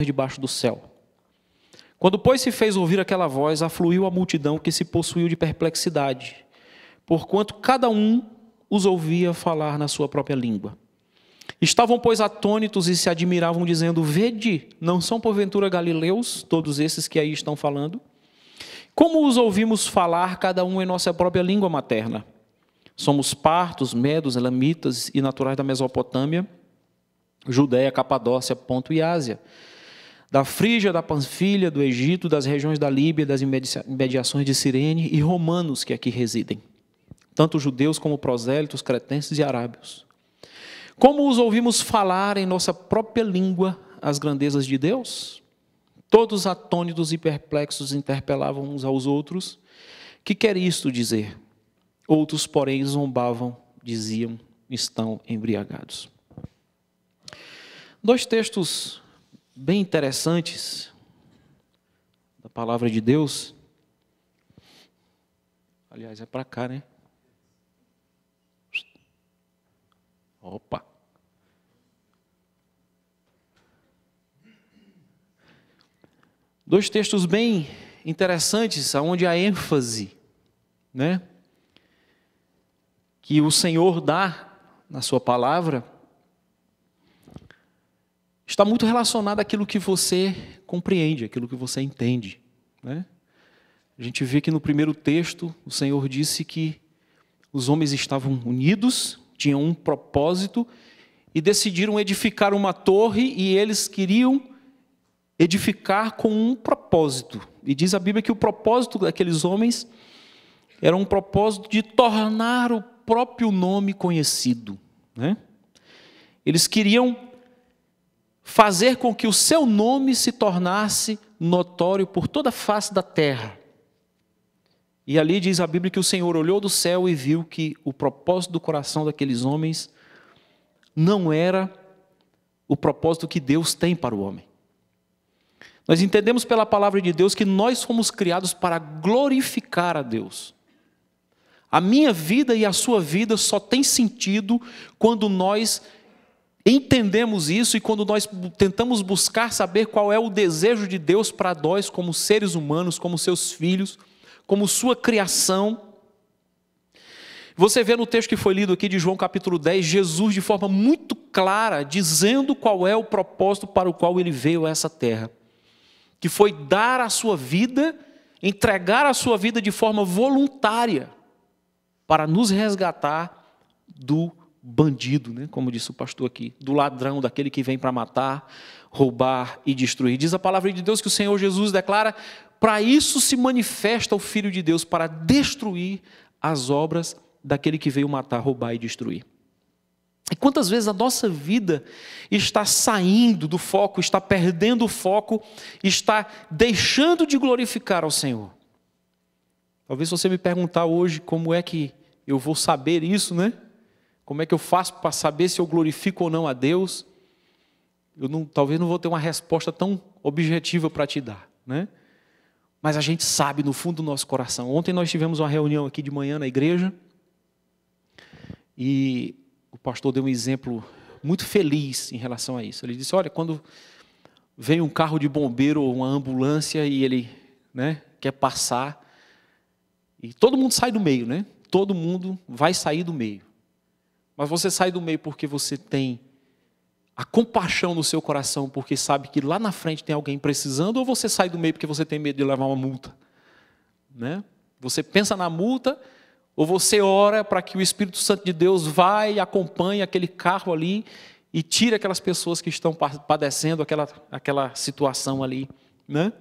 debaixo do céu. Quando, pois, se fez ouvir aquela voz, afluiu a multidão que se possuiu de perplexidade, porquanto cada um os ouvia falar na sua própria língua. Estavam, pois, atônitos e se admiravam, dizendo: Vede, não são porventura galileus todos esses que aí estão falando? Como os ouvimos falar, cada um em nossa própria língua materna? Somos partos, medos, elamitas e naturais da Mesopotâmia, Judéia, Capadócia, Ponto e Ásia, da Frígia, da Panfilha, do Egito, das regiões da Líbia, das imediações de Cirene e romanos que aqui residem, tanto judeus como prosélitos, cretenses e arábios. Como os ouvimos falar em nossa própria língua as grandezas de Deus? Todos atônitos e perplexos interpelavam uns aos outros: que quer isto dizer? Outros, porém, zombavam, diziam: estão embriagados. Dois textos bem interessantes da palavra de Deus. Aliás, é para cá, né? Opa! Dois textos bem interessantes, onde a ênfase, né, que o Senhor dá na sua palavra está muito relacionado àquilo que você compreende, àquilo que você entende, né? A gente vê que no primeiro texto o Senhor disse que os homens estavam unidos, tinham um propósito e decidiram edificar uma torre, e eles queriam edificar com um propósito. E diz a Bíblia que o propósito daqueles homens era um propósito de tornar o próprio nome conhecido, né? Eles queriam fazer com que o seu nome se tornasse notório por toda a face da terra. E ali diz a Bíblia que o Senhor olhou do céu e viu que o propósito do coração daqueles homens não era o propósito que Deus tem para o homem. Nós entendemos pela palavra de Deus que nós fomos criados para glorificar a Deus. A minha vida e a sua vida só tem sentido quando nós entendemos isso e quando nós tentamos buscar saber qual é o desejo de Deus para nós como seres humanos, como seus filhos, como sua criação. Você vê no texto que foi lido aqui de João capítulo 10, Jesus de forma muito clara dizendo qual é o propósito para o qual ele veio a essa terra, que foi dar a sua vida, entregar a sua vida de forma voluntária para nos resgatar do bandido, né? Como disse o pastor aqui, do ladrão, daquele que vem para matar, roubar e destruir. Diz a palavra de Deus que o Senhor Jesus declara: para isso se manifesta o Filho de Deus, para destruir as obras daquele que veio matar, roubar e destruir. E quantas vezes a nossa vida está saindo do foco, está perdendo o foco, está deixando de glorificar ao Senhor? Talvez você me perguntar hoje como é que eu vou saber isso, né? Como é que eu faço para saber se eu glorifico ou não a Deus? Talvez não vou ter uma resposta tão objetiva para te dar, né? Mas a gente sabe no fundo do nosso coração. Ontem nós tivemos uma reunião aqui de manhã na igreja e o pastor deu um exemplo muito feliz em relação a isso. Ele disse: olha, quando vem um carro de bombeiro ou uma ambulância e ele, né, quer passar, e todo mundo sai do meio, né? Todo mundo vai sair do meio. Mas você sai do meio porque você tem a compaixão no seu coração, porque sabe que lá na frente tem alguém precisando, ou você sai do meio porque você tem medo de levar uma multa, né? Você pensa na multa, ou você ora para que o Espírito Santo de Deus vá e acompanhe aquele carro ali e tire aquelas pessoas que estão padecendo aquela situação ali, né?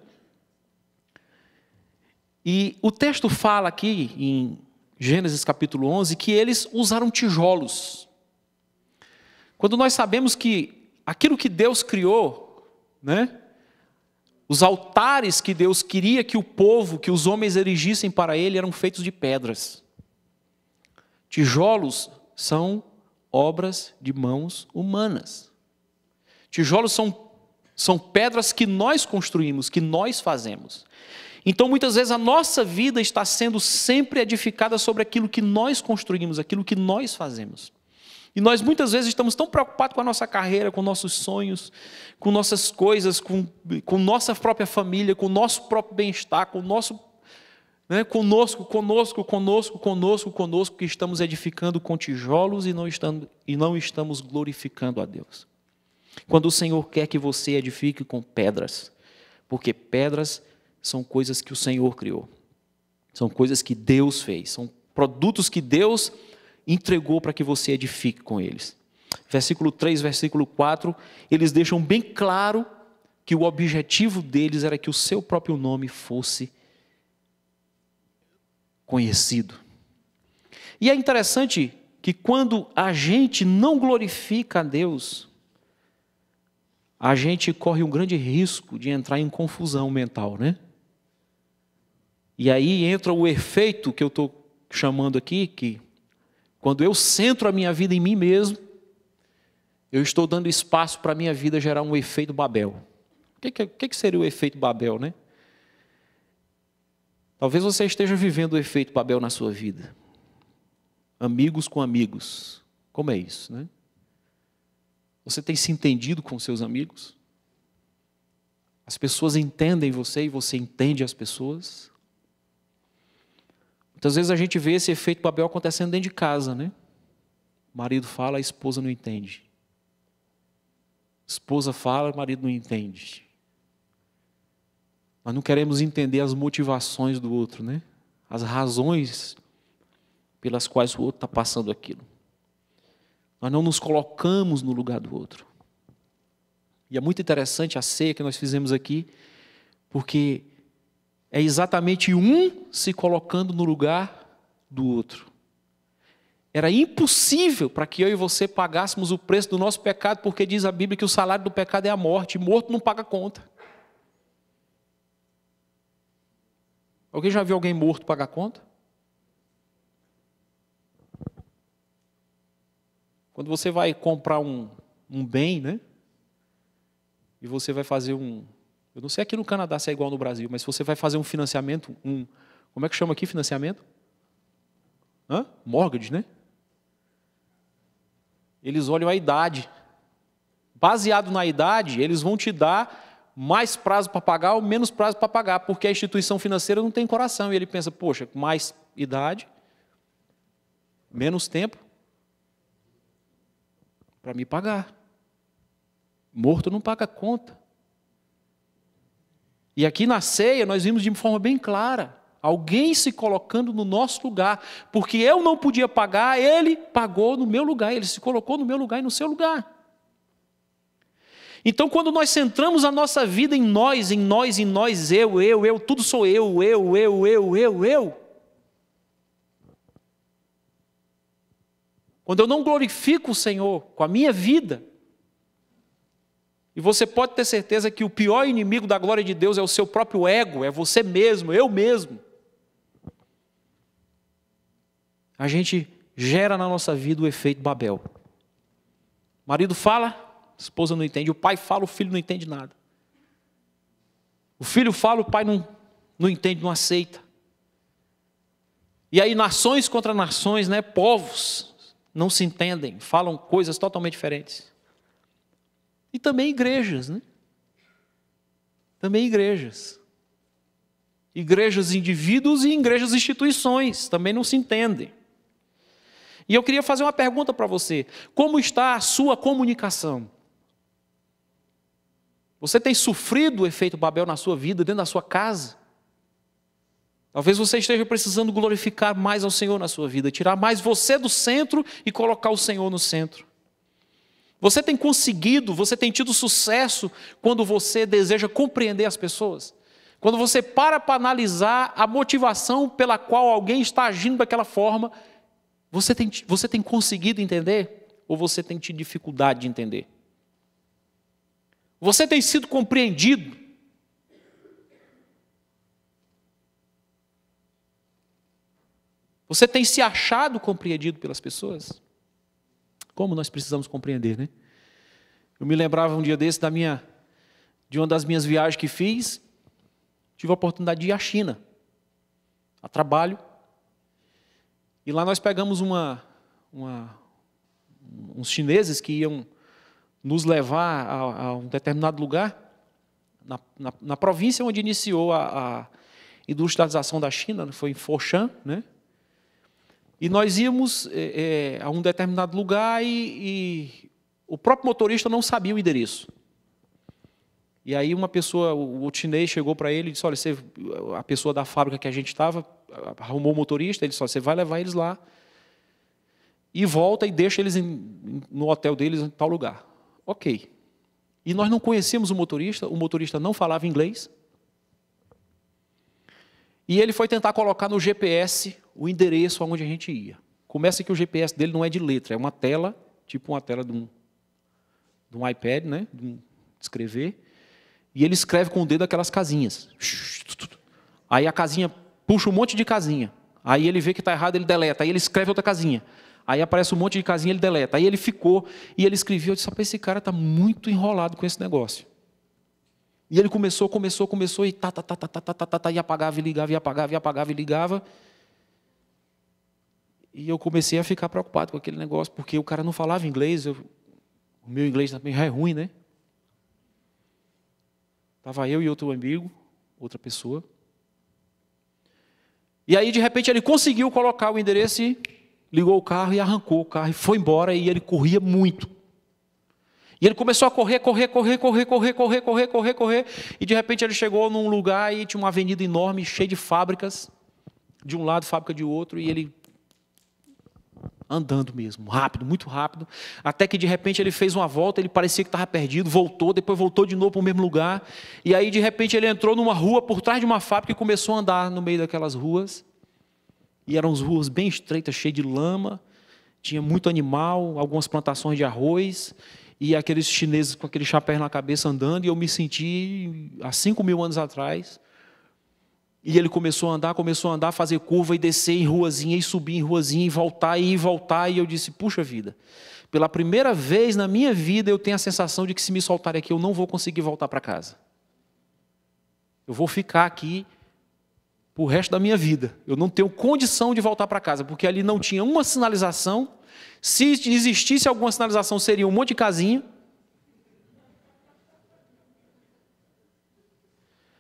E o texto fala aqui em Gênesis capítulo 11 que eles usaram tijolos. Quando nós sabemos que aquilo que Deus criou, né, os altares que Deus queria que o povo, que os homens erigissem para ele, eram feitos de pedras. Tijolos são obras de mãos humanas. Tijolos são pedras que nós construímos, que nós fazemos. Então, muitas vezes, a nossa vida está sendo sempre edificada sobre aquilo que nós construímos, aquilo que nós fazemos. E nós muitas vezes estamos tão preocupados com a nossa carreira, com nossos sonhos, com nossas coisas, com nossa própria família, com o nosso próprio bem-estar, com o nosso, conosco, que estamos edificando com tijolos e não estamos glorificando a Deus. Quando o Senhor quer que você edifique com pedras, porque pedras são coisas que o Senhor criou, são coisas que Deus fez, são produtos que Deus entregou para que você edifique com eles. Versículo 3, versículo 4, eles deixam bem claro que o objetivo deles era que o seu próprio nome fosse conhecido. E é interessante que quando a gente não glorifica a Deus, a gente corre um grande risco de entrar em confusão mental, né? E aí entra o efeito que eu estou chamando aqui, que quando eu centro a minha vida em mim mesmo, eu estou dando espaço para a minha vida gerar um efeito Babel. O que seria o efeito Babel, né? Talvez você esteja vivendo o efeito Babel na sua vida. Amigos com amigos. Como é isso, né? Você tem se entendido com seus amigos? As pessoas entendem você e você entende as pessoas? Muitas vezes a gente vê esse efeito Babel acontecendo dentro de casa, né? O marido fala, a esposa não entende. A esposa fala, o marido não entende. Nós não queremos entender as motivações do outro, né? As razões pelas quais o outro está passando aquilo. Nós não nos colocamos no lugar do outro. E é muito interessante a ceia que nós fizemos aqui, porque é exatamente um se colocando no lugar do outro. Era impossível para que eu e você pagássemos o preço do nosso pecado, porque diz a Bíblia que o salário do pecado é a morte, e morto não paga conta. Alguém já viu alguém morto pagar conta? Quando você vai comprar um bem, né? E você vai fazer eu não sei aqui no Canadá se é igual no Brasil, mas se você vai fazer um financiamento, como é que chama aqui financiamento? Mortgage, né? Eles olham a idade. Baseado na idade, eles vão te dar mais prazo para pagar ou menos prazo para pagar, porque a instituição financeira não tem coração. E ele pensa, poxa, mais idade, menos tempo para me pagar. Morto não paga conta. E aqui na ceia nós vimos de forma bem clara, alguém se colocando no nosso lugar, porque eu não podia pagar, ele pagou no meu lugar, ele se colocou no meu lugar e no seu lugar. Então quando nós centramos a nossa vida em nós, eu, tudo sou eu. Quando eu não glorifico o Senhor com a minha vida, e você pode ter certeza que o pior inimigo da glória de Deus é o seu próprio ego, é você mesmo, eu mesmo. A gente gera na nossa vida o efeito Babel. O marido fala, a esposa não entende. O pai fala, o filho não entende nada. O filho fala, o pai não entende, não aceita. E aí nações contra nações, né? Povos não se entendem, falam coisas totalmente diferentes. E também igrejas, né? Também igrejas. Igrejas indivíduos e igrejas instituições também não se entendem. E eu queria fazer uma pergunta para você. Como está a sua comunicação? Você tem sofrido o efeito Babel na sua vida, dentro da sua casa? Talvez você esteja precisando glorificar mais ao Senhor na sua vida, tirar mais você do centro e colocar o Senhor no centro. Você tem conseguido, você tem tido sucesso quando você deseja compreender as pessoas? Quando você para analisar a motivação pela qual alguém está agindo daquela forma, você tem conseguido entender? Ou você tem tido dificuldade de entender? Você tem sido compreendido? Você tem se achado compreendido pelas pessoas? Como nós precisamos compreender, né? Eu me lembrava um dia desse de uma das minhas viagens que fiz. Tive a oportunidade de ir à China, a trabalho. E lá nós pegamos uma uns chineses que iam nos levar a um determinado lugar, na província onde iniciou a industrialização da China, foi em Foshan, né? E nós íamos a um determinado lugar e o próprio motorista não sabia o endereço. E aí uma pessoa, o chinês chegou para ele e disse, olha, a pessoa da fábrica que a gente estava, arrumou o motorista, ele disse, olha, você vai levar eles lá e volta e deixa eles no hotel deles em tal lugar. Ok. E nós não conhecíamos o motorista não falava inglês. E ele foi tentar colocar no GPS o endereço aonde a gente ia. Começa que o GPS dele não é de letra, é uma tela, tipo uma tela de um iPad, né? De escrever. E ele escreve com o dedo aquelas casinhas. Aí a casinha puxa um monte de casinha. Aí ele vê que está errado, ele deleta. Aí ele escreve outra casinha. Aí aparece um monte de casinha, ele deleta. Aí ele ficou e ele escreveu. Eu disse, esse cara está muito enrolado com esse negócio. E ele começou e e apagava e ligava, e apagava, e apagava e ligava. E eu comecei a ficar preocupado com aquele negócio, porque o cara não falava inglês. O meu inglês também já é ruim, né? Estava eu e outro amigo, outra pessoa. E aí, de repente, ele conseguiu colocar o endereço e ligou o carro e arrancou o carro e foi embora, e ele corria muito. E ele começou a correr, e de repente ele chegou num lugar e tinha uma avenida enorme, cheia de fábricas, de um lado, fábrica de outro, e ele andando mesmo, rápido, muito rápido, até que de repente ele fez uma volta, ele parecia que estava perdido, voltou, depois voltou de novo para o mesmo lugar, e aí de repente ele entrou numa rua por trás de uma fábrica e começou a andar no meio daquelas ruas, e eram ruas bem estreitas, cheias de lama, tinha muito animal, algumas plantações de arroz, e aqueles chineses com aquele chapéu na cabeça andando, e eu me senti há 5.000 anos atrás. E ele começou a andar, fazer curva e descer em ruazinha, e subir em ruazinha, e voltar, e eu disse, puxa vida, pela primeira vez na minha vida eu tenho a sensação de que se me soltarem aqui eu não vou conseguir voltar para casa. Eu vou ficar aqui para o resto da minha vida. Eu não tenho condição de voltar para casa, porque ali não tinha uma sinalização. Se existisse alguma sinalização, seria um monte de casinha.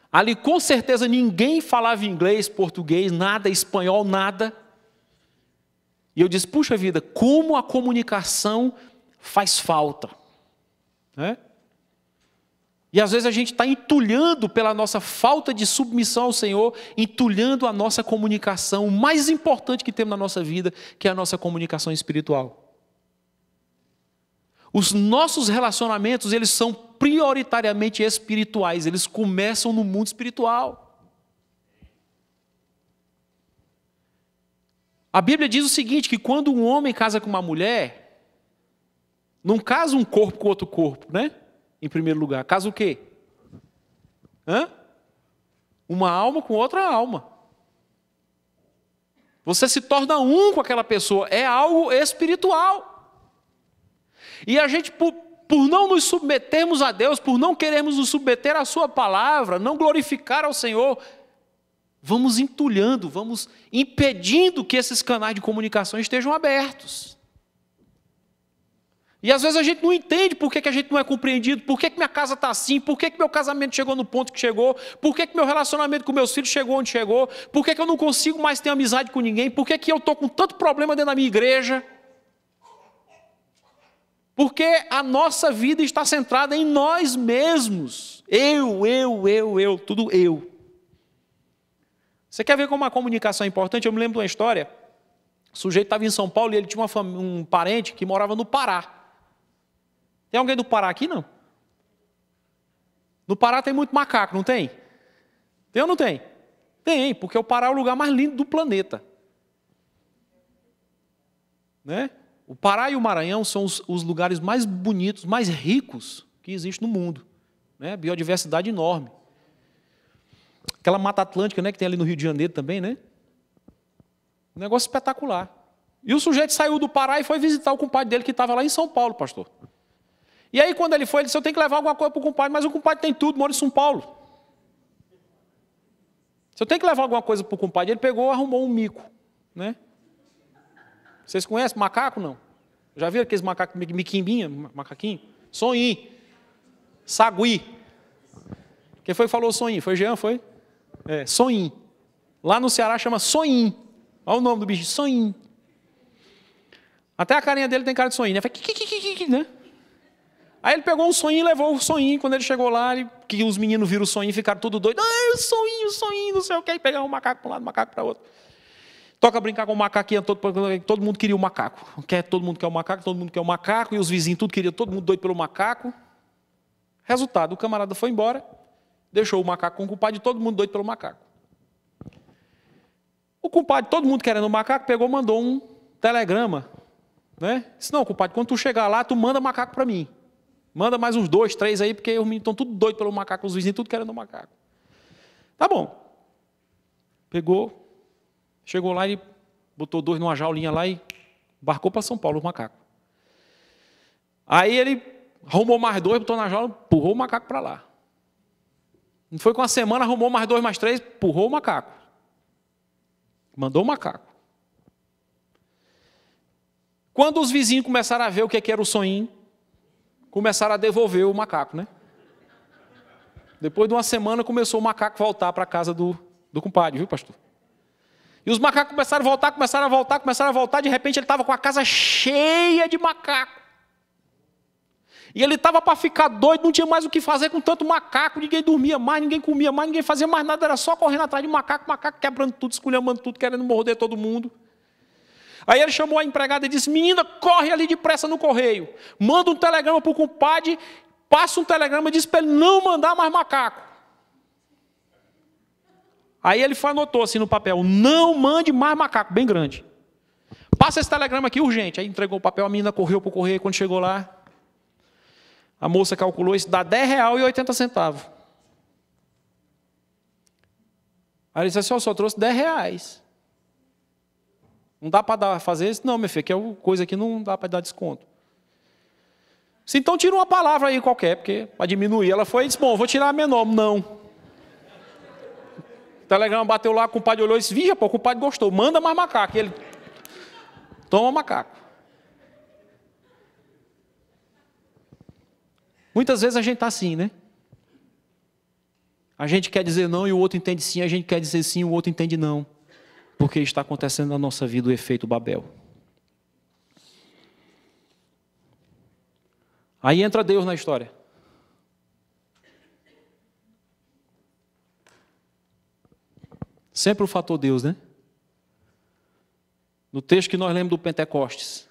Ali, com certeza, ninguém falava inglês, português, nada, espanhol, nada. E eu disse, puxa vida, como a comunicação faz falta. Né? E às vezes a gente está entulhando pela nossa falta de submissão ao Senhor, entulhando a nossa comunicação, o mais importante que temos na nossa vida, que é a nossa comunicação espiritual. Os nossos relacionamentos, eles são prioritariamente espirituais, eles começam no mundo espiritual. A Bíblia diz o seguinte, que quando um homem casa com uma mulher, não casa um corpo com outro corpo, né? Em primeiro lugar, casa o quê? Uma alma com outra alma. Você se torna um com aquela pessoa, é algo espiritual. E a gente, por não nos submetermos a Deus, por não querermos nos submeter à sua palavra, não glorificar ao Senhor, vamos entulhando, vamos impedindo que esses canais de comunicação estejam abertos. E às vezes a gente não entende por que a gente não é compreendido, por que minha casa está assim, por que meu casamento chegou no ponto que chegou, por que meu relacionamento com meus filhos chegou onde chegou, por que eu não consigo mais ter amizade com ninguém, por que eu estou com tanto problema dentro da minha igreja. Porque a nossa vida está centrada em nós mesmos. Eu, tudo eu. Você quer ver como a comunicação é importante? Eu me lembro de uma história. O sujeito estava em São Paulo e ele tinha um parente que morava no Pará. Tem alguém do Pará aqui, não? No Pará tem muito macaco, não tem? Tem ou não tem? Tem, porque o Pará é o lugar mais lindo do planeta. Né? O Pará e o Maranhão são os lugares mais bonitos, mais ricos que existem no mundo. Né? Biodiversidade enorme. Aquela Mata Atlântica, né, que tem ali no Rio de Janeiro também, né? Um negócio espetacular. E o sujeito saiu do Pará e foi visitar o compadre dele que estava lá em São Paulo, pastor. E aí quando ele foi, ele disse, eu tenho que levar alguma coisa para o compadre, mas o compadre tem tudo, mora em São Paulo. Se eu tenho que levar alguma coisa para o compadre, ele pegou e arrumou um mico. Né? Vocês conhecem macaco, não? Já viram aqueles macacos miquimbinha, macaquinho? Sonhim. Sagui. Quem foi que falou sonhim? Foi Jean, foi? É, sonhim. Lá no Ceará chama sonhim. Olha o nome do bicho, sonhim. Até a carinha dele tem cara de sonhim, né? Né? Aí ele pegou um sonhim e levou o sonhim. Quando ele chegou lá, que os meninos viram o sonhim e ficaram tudo doidos. Ah, sonhim, não sei o que. Aí pegaram um macaco para um lado, um macaco para outro. Toca brincar com o macaquinho, todo mundo queria o macaco. Todo mundo quer o macaco, todo mundo quer o macaco. E os vizinhos tudo queriam, todo mundo doido pelo macaco. Resultado, o camarada foi embora, deixou o macaco com o compadre e todo mundo doido pelo macaco. O compadre, todo mundo querendo o macaco, pegou e mandou um telegrama. Né? Disse, não, compadre, quando tu chegar lá, tu manda macaco para mim. Manda mais uns 2, 3 aí, porque os meninos estão tudo doidos pelo macaco, os vizinhos tudo querendo o macaco. Tá bom. Pegou, chegou lá e botou 2 numa jaulinha lá e embarcou para São Paulo o macaco. Aí ele arrumou mais 2, botou na jaula, empurrou o macaco para lá. Não foi com uma semana, arrumou mais 2, mais 3, empurrou o macaco. Mandou o macaco. Quando os vizinhos começaram a ver o que era o sonhinho, começaram a devolver o macaco, né? Depois de uma semana, começou o macaco a voltar para a casa do compadre, viu, pastor? E os macacos começaram a voltar, de repente ele estava com a casa cheia de macaco. E ele estava para ficar doido, não tinha mais o que fazer com tanto macaco, ninguém dormia mais, ninguém comia mais, ninguém fazia mais nada, era só correndo atrás de macaco, macaco quebrando tudo, esculhambando tudo, querendo morder todo mundo. Aí ele chamou a empregada e disse, menina, corre ali depressa no correio, manda um telegrama para o compadre, passa um telegrama e diz para ele não mandar mais macaco. Aí ele anotou assim no papel, não mande mais macaco, bem grande. Passa esse telegrama aqui urgente. Aí entregou o papel, a menina correu para o correio, quando chegou lá, a moça calculou isso, dá R$10,80. Aí ele disse assim, eu só trouxe R$10. Não dá para fazer isso? Não, meu filho, que é coisa que não dá para dar desconto. Se então tira uma palavra aí qualquer, porque para diminuir. Ela foi e disse, bom, vou tirar a menor. Não. O telegrama bateu lá, o compadre olhou e disse, vija, pô, o compadre gostou, manda mais macaco. E ele, toma macaco. Muitas vezes a gente está assim, né? A gente quer dizer não e o outro entende sim, a gente quer dizer sim e o outro entende não. Porque está acontecendo na nossa vida o efeito Babel. Aí entra Deus na história. Sempre o fator Deus, né? No texto que nós lemos do Pentecostes,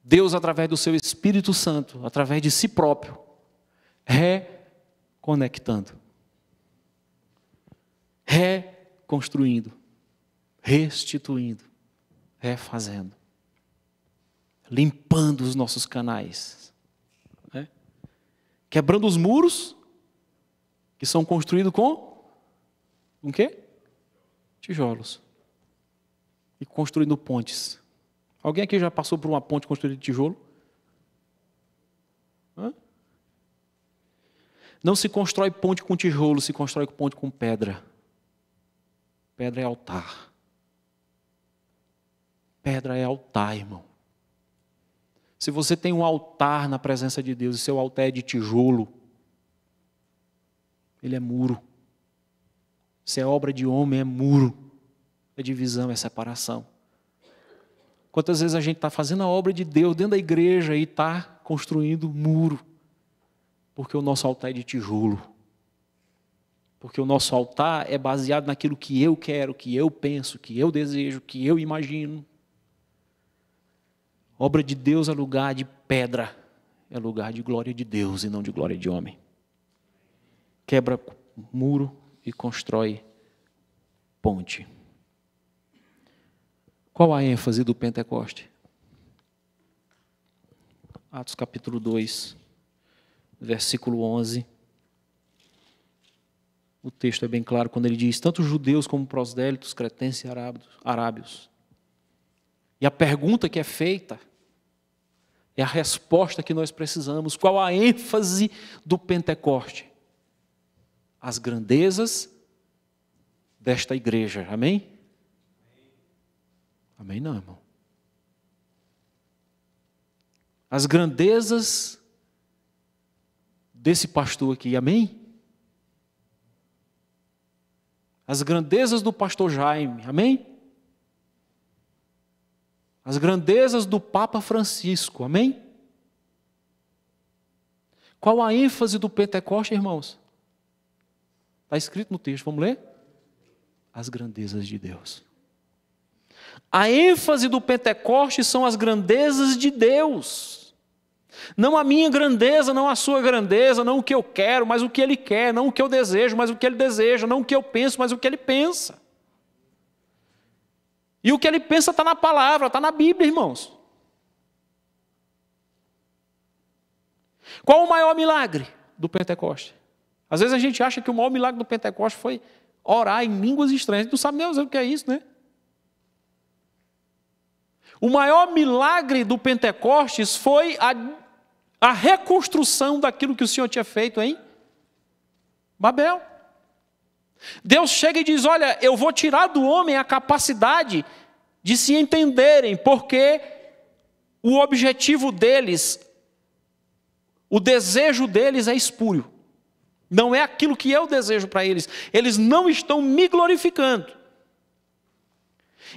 Deus, através do seu Espírito Santo, através de si próprio, reconectando, reconstruindo, restituindo, refazendo, limpando os nossos canais, né? Quebrando os muros que são construídos com quê? Tijolos. E construindo pontes. Alguém aqui já passou por uma ponte construída de tijolo? Hã? Não se constrói ponte com tijolo, se constrói ponte com pedra. Pedra é altar. Pedra é altar, irmão. Se você tem um altar na presença de Deus e seu altar é de tijolo, ele é muro. Se é obra de homem, é muro. É divisão, é separação. Quantas vezes a gente está fazendo a obra de Deus dentro da igreja e está construindo muro? Porque o nosso altar é de tijolo. Porque o nosso altar é baseado naquilo que eu quero, que eu penso, que eu desejo, que eu imagino. Obra de Deus é lugar de pedra, é lugar de glória de Deus e não de glória de homem. Quebra muro e constrói ponte. Qual a ênfase do Pentecoste? Atos capítulo 2, versículo 11. O texto é bem claro quando ele diz, tanto judeus como prosélitos, cretenses e arábios. E a pergunta que é feita é a resposta que nós precisamos. Qual a ênfase do Pentecoste? As grandezas desta igreja. Amém? Amém não, irmão. as grandezas desse pastor aqui, amém? As grandezas do pastor Jaime, amém? As grandezas do Papa Francisco, amém? Qual a ênfase do Pentecoste, irmãos? Está escrito no texto, vamos ler? As grandezas de Deus. A ênfase do Pentecoste são as grandezas de Deus. Não a minha grandeza, não a sua grandeza, não o que eu quero, mas o que Ele quer, não o que eu desejo, mas o que Ele deseja, não o que eu penso, mas o que Ele pensa. E o que Ele pensa está na palavra, está na Bíblia, irmãos. Qual o maior milagre do Pentecoste? Às vezes a gente acha que o maior milagre do Pentecoste foi orar em línguas estranhas. A gente não sabe nem o que é isso, né? O maior milagre do Pentecostes foi a reconstrução daquilo que o Senhor tinha feito em Babel. Deus chega e diz, olha, eu vou tirar do homem a capacidade de se entenderem, porque o objetivo deles, o desejo deles é espúrio. Não é aquilo que eu desejo para eles. Eles não estão me glorificando.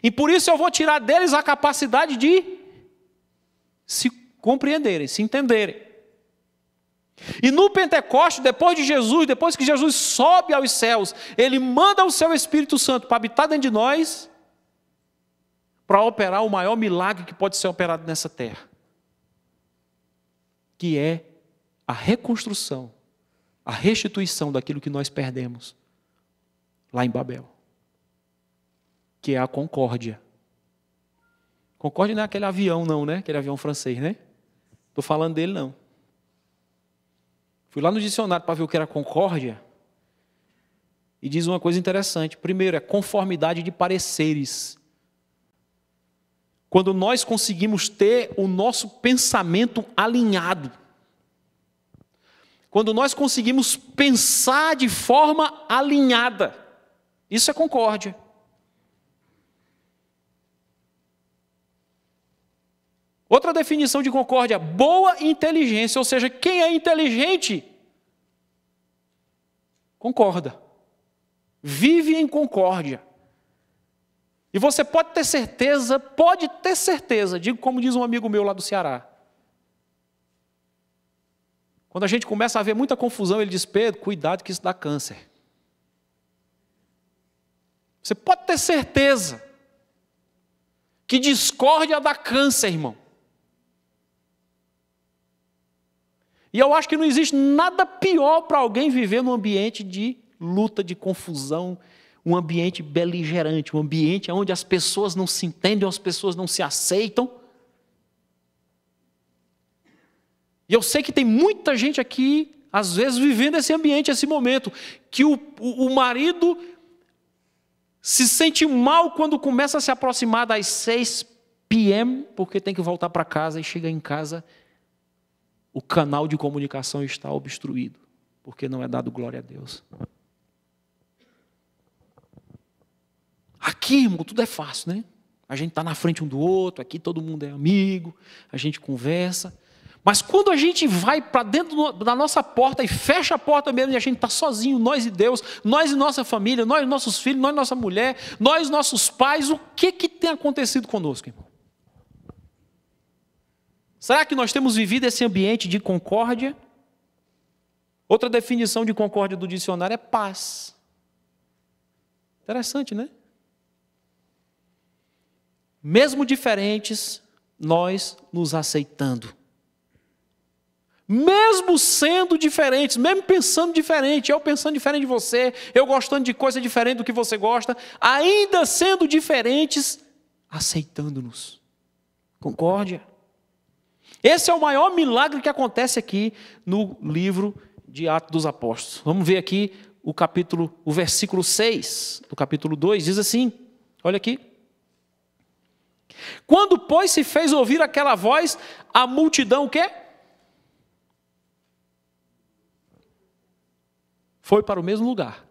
E por isso eu vou tirar deles a capacidade de se compreenderem, se entenderem. E no Pentecoste, depois de Jesus, depois que Jesus sobe aos céus, Ele manda o seu Espírito Santo para habitar dentro de nós, para operar o maior milagre que pode ser operado nessa terra, que é a reconstrução, a restituição daquilo que nós perdemos lá em Babel, que é a concórdia. Concórdia não é aquele avião não, né? Aquele avião francês, né? Estou falando dele não. Fui lá no dicionário para ver o que era concórdia e diz uma coisa interessante. Primeiro, é conformidade de pareceres. Quando nós conseguimos ter o nosso pensamento alinhado. Quando nós conseguimos pensar de forma alinhada. Isso é concórdia. Outra definição de concórdia, boa inteligência, ou seja, quem é inteligente, concorda, vive em concórdia. E você pode ter certeza, digo como diz um amigo meu lá do Ceará. Quando a gente começa a ver muita confusão, ele diz, Pedro, cuidado que isso dá câncer. Você pode ter certeza que discórdia dá câncer, irmão. E eu acho que não existe nada pior para alguém viver num ambiente de luta, de confusão, um ambiente beligerante, um ambiente onde as pessoas não se entendem, as pessoas não se aceitam. E eu sei que tem muita gente aqui, às vezes, vivendo esse ambiente, esse momento, que o marido se sente mal quando começa a se aproximar das 6 p.m., porque tem que voltar para casa e chega em casa, o canal de comunicação está obstruído, porque não é dado glória a Deus. Aqui, irmão, tudo é fácil, né? A gente está na frente um do outro, aqui todo mundo é amigo, a gente conversa. Mas quando a gente vai para dentro da nossa porta e fecha a porta mesmo, e a gente está sozinho, nós e Deus, nós e nossa família, nós e nossos filhos, nós e nossa mulher, nós e nossos pais, o que tem acontecido conosco, irmão? Será que nós temos vivido esse ambiente de concórdia? Outra definição de concórdia do dicionário é paz. Interessante, né? Mesmo diferentes, nós nos aceitando. Mesmo sendo diferentes, mesmo pensando diferente, eu pensando diferente de você, eu gostando de coisa diferente do que você gosta, ainda sendo diferentes, aceitando-nos. Concórdia. Esse é o maior milagre que acontece aqui no livro de Atos dos Apóstolos. Vamos ver aqui o versículo 6 do capítulo 2, diz assim, olha aqui. Quando, pois, se fez ouvir aquela voz, a multidão o quê? Foi para o mesmo lugar.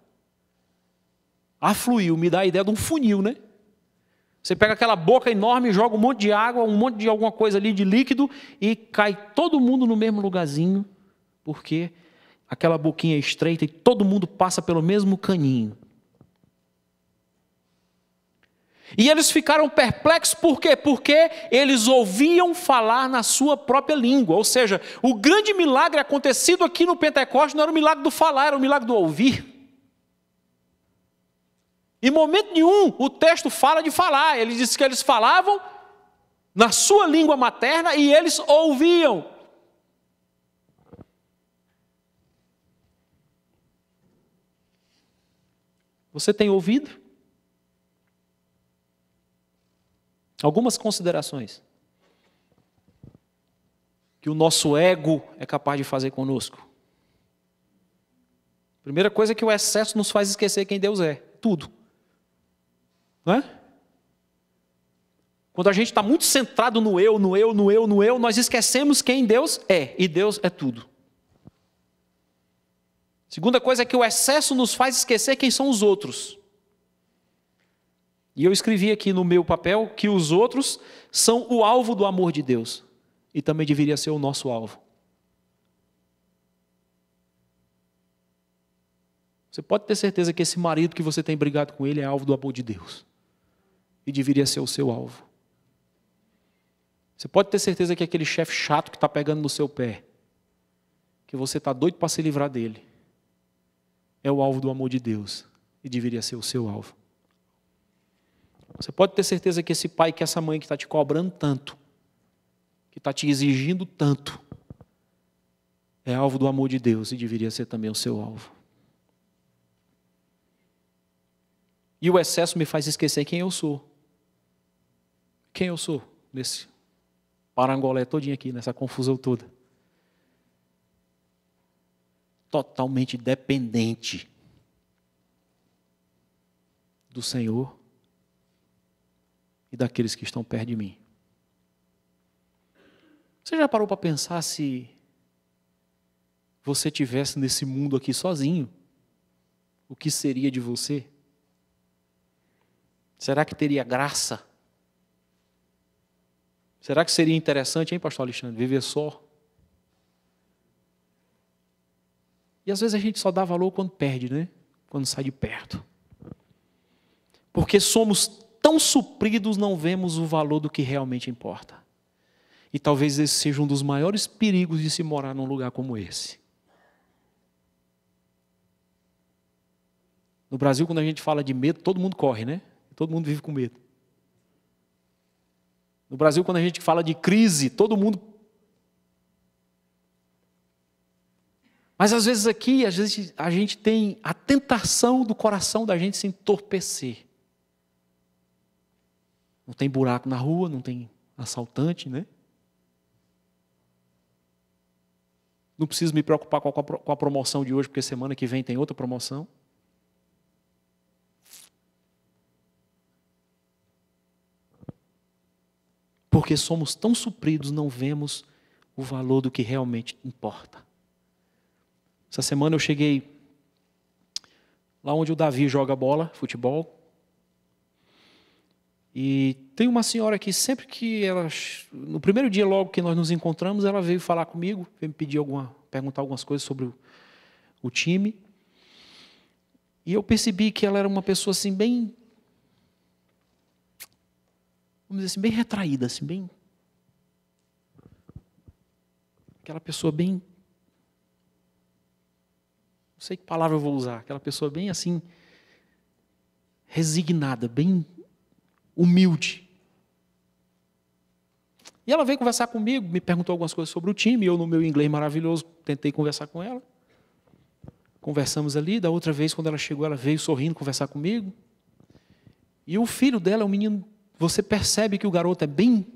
Afluiu, me dá a ideia de um funil, né? Você pega aquela boca enorme, joga um monte de água, um monte de alguma coisa ali de líquido e cai todo mundo no mesmo lugarzinho, porque aquela boquinha é estreita e todo mundo passa pelo mesmo caninho. E eles ficaram perplexos, por quê? Porque eles ouviam falar na sua própria língua. Ou seja, o grande milagre acontecido aqui no Pentecostes não era o milagre do falar, era o milagre do ouvir. Em momento nenhum o texto fala de falar. Ele diz que eles falavam na sua língua materna e eles ouviam. Você tem ouvido? Algumas considerações que o nosso ego é capaz de fazer conosco. Primeira coisa é que o excesso nos faz esquecer quem Deus é. Tudo. Não é? Quando a gente está muito centrado no eu, nós esquecemos quem Deus é. E Deus é tudo. Segunda coisa é que o excesso nos faz esquecer quem são os outros. E eu escrevi aqui no meu papel que os outros são o alvo do amor de Deus. E também deveria ser o nosso alvo. Você pode ter certeza que esse marido que você tem brigado com ele é alvo do amor de Deus. E deveria ser o seu alvo. Você pode ter certeza que aquele chefe chato que está pegando no seu pé, que você está doido para se livrar dele, é o alvo do amor de Deus. E deveria ser o seu alvo. Você pode ter certeza que esse pai, que essa mãe que está te cobrando tanto, que está te exigindo tanto, é alvo do amor de Deus e deveria ser também o seu alvo. E o excesso me faz esquecer quem eu sou. Quem eu sou nesse parangolé todinho aqui, nessa confusão toda. Totalmente dependente do Senhor e daqueles que estão perto de mim. Você já parou para pensar se você estivesse nesse mundo aqui sozinho? O que seria de você? Será que teria graça? Será que seria interessante, hein, pastor Alexandre, viver só? E às vezes a gente só dá valor quando perde, né? Quando sai de perto. Porque somos tão supridos, não vemos o valor do que realmente importa. E talvez esse seja um dos maiores perigos de se morar num lugar como esse. No Brasil, quando a gente fala de medo, todo mundo corre, né? Todo mundo vive com medo. No Brasil, quando a gente fala de crise, todo mundo... Mas às vezes aqui, a gente tem a tentação do coração da gente se entorpecer. Não tem buraco na rua, não tem assaltante, né? Não preciso me preocupar com a promoção de hoje, porque semana que vem tem outra promoção. Porque somos tão supridos, não vemos o valor do que realmente importa. Essa semana eu cheguei lá onde o Davi joga bola, futebol. E tem uma senhora que sempre que ela, no primeiro dia logo que nós nos encontramos, ela veio falar comigo, veio me pedir perguntar algumas coisas sobre o time. E eu percebi que ela era uma pessoa assim bem, vamos dizer assim, bem retraída, assim, bem, aquela pessoa bem, não sei que palavra eu vou usar, aquela pessoa bem assim, resignada, bem humilde. E ela veio conversar comigo, me perguntou algumas coisas sobre o time, eu no meu inglês maravilhoso tentei conversar com ela. Conversamos ali, da outra vez quando ela chegou, ela veio sorrindo conversar comigo. E o filho dela é um menino, você percebe que o garoto é bem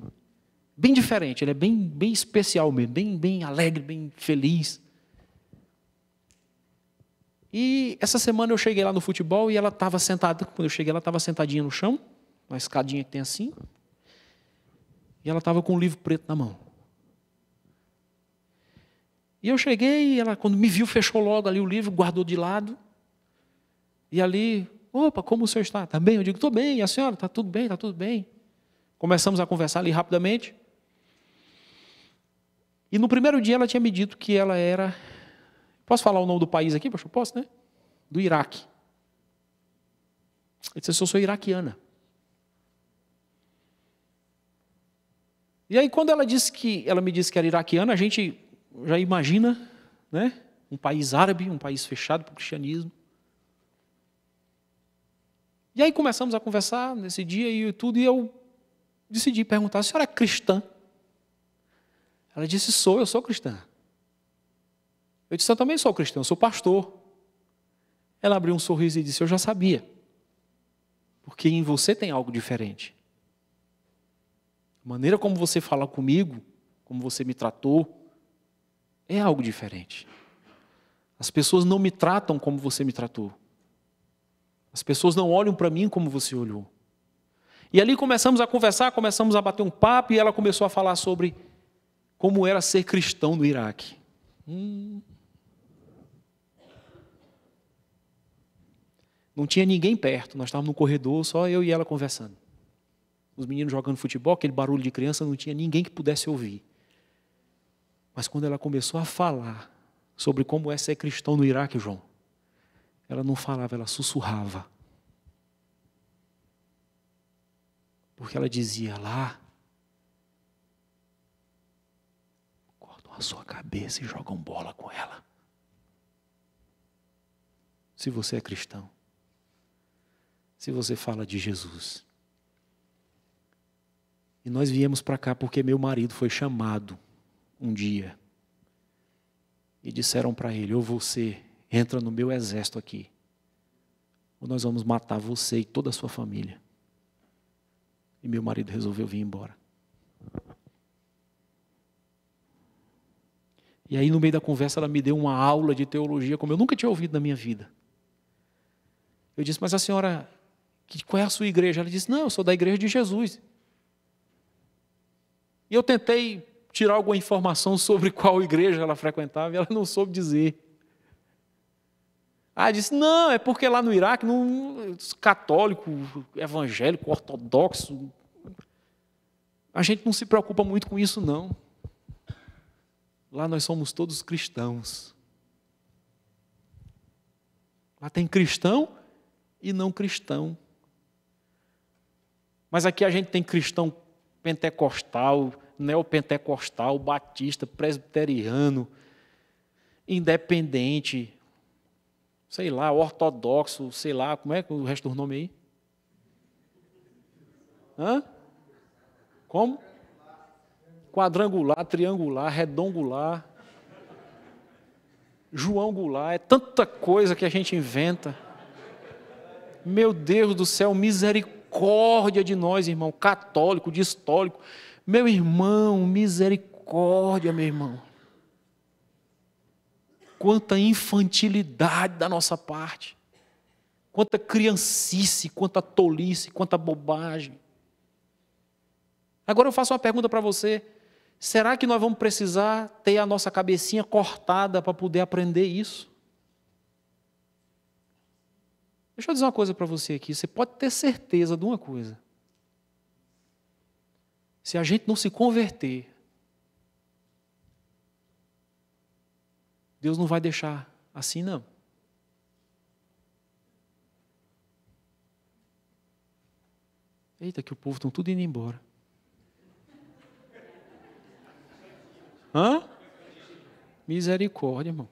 diferente, ele é bem especial mesmo, bem alegre, bem feliz. E essa semana eu cheguei lá no futebol e ela estava sentada, quando eu cheguei ela estava sentadinha no chão, uma escadinha que tem assim, e ela estava com um livro preto na mão. E eu cheguei e ela, quando me viu, fechou logo ali o livro, guardou de lado, e ali Opa, como o senhor está? Está bem? Eu digo, estou bem. E a senhora? Está tudo bem, está tudo bem. Começamos a conversar ali rapidamente. E no primeiro dia ela tinha me dito que ela era... Posso falar o nome do país aqui, pastor? Posso, né? Do Iraque. Eu disse, eu sou iraquiana. E aí quando ela me disse que era iraquiana, a gente já imagina, né? Um país árabe, um país fechado para o cristianismo. E aí começamos a conversar nesse dia e tudo, e eu decidi perguntar, a senhora é cristã? Ela disse, eu sou cristã. Eu disse, eu também sou cristão, eu sou pastor. Ela abriu um sorriso e disse, eu já sabia. Porque em você tem algo diferente. A maneira como você fala comigo, como você me tratou, é algo diferente. As pessoas não me tratam como você me tratou. As pessoas não olham para mim como você olhou. E ali começamos a conversar, começamos a bater um papo, e ela começou a falar sobre como era ser cristão no Iraque. Não tinha ninguém perto, nós estávamos no corredor, só eu e ela conversando. Os meninos jogando futebol, aquele barulho de criança, não tinha ninguém que pudesse ouvir. Mas quando ela começou a falar sobre como é ser cristão no Iraque, João, ela não falava, ela sussurrava. Porque ela dizia lá, cortam a sua cabeça e jogam bola com ela. Se você é cristão, se você fala de Jesus. E nós viemos para cá porque meu marido foi chamado um dia. E disseram para ele, ou você entra no meu exército aqui, ou nós vamos matar você e toda a sua família. E meu marido resolveu vir embora. E aí no meio da conversa ela me deu uma aula de teologia como eu nunca tinha ouvido na minha vida. Eu disse, mas a senhora, qual é a sua igreja? Ela disse, não, eu sou da igreja de Jesus. E eu tentei tirar alguma informação sobre qual igreja ela frequentava e ela não soube dizer. Disse, não, é porque lá no Iraque, católico, evangélico, ortodoxo, a gente não se preocupa muito com isso, não. Lá nós somos todos cristãos. Lá tem cristão e não cristão. Mas aqui a gente tem cristão pentecostal, neopentecostal, batista, presbiteriano, independente, sei lá, ortodoxo, sei lá, como é o resto do nome aí? Como? Quadrangular, triangular, redongular, João Goulart, é tanta coisa que a gente inventa. Meu Deus do céu, misericórdia de nós, irmão, católico, distólico. Meu irmão, misericórdia, meu irmão. Quanta infantilidade da nossa parte. Quanta criancice, quanta tolice, quanta bobagem. Agora eu faço uma pergunta para você. Será que nós vamos precisar ter a nossa cabecinha cortada para poder aprender isso? Deixa eu dizer uma coisa para você aqui. Você pode ter certeza de uma coisa. Se a gente não se converter, Deus não vai deixar assim, não. Eita, que o povo está tudo indo embora. Misericórdia, irmão.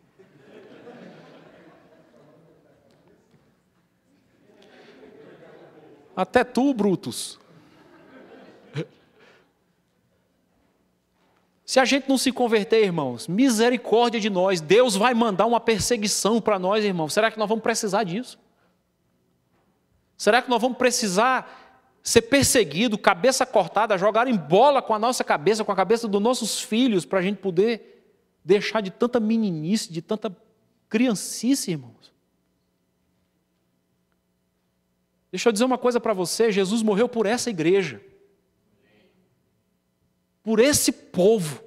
Até tu, Brutus. Se a gente não se converter, irmãos, misericórdia de nós, Deus vai mandar uma perseguição para nós, irmãos. Será que nós vamos precisar disso? Será que nós vamos precisar ser perseguido, cabeça cortada, jogarem bola com a nossa cabeça, com a cabeça dos nossos filhos, para a gente poder deixar de tanta meninice, de tanta criancice, irmãos? Deixa eu dizer uma coisa para você, Jesus morreu por essa igreja. Por esse povo.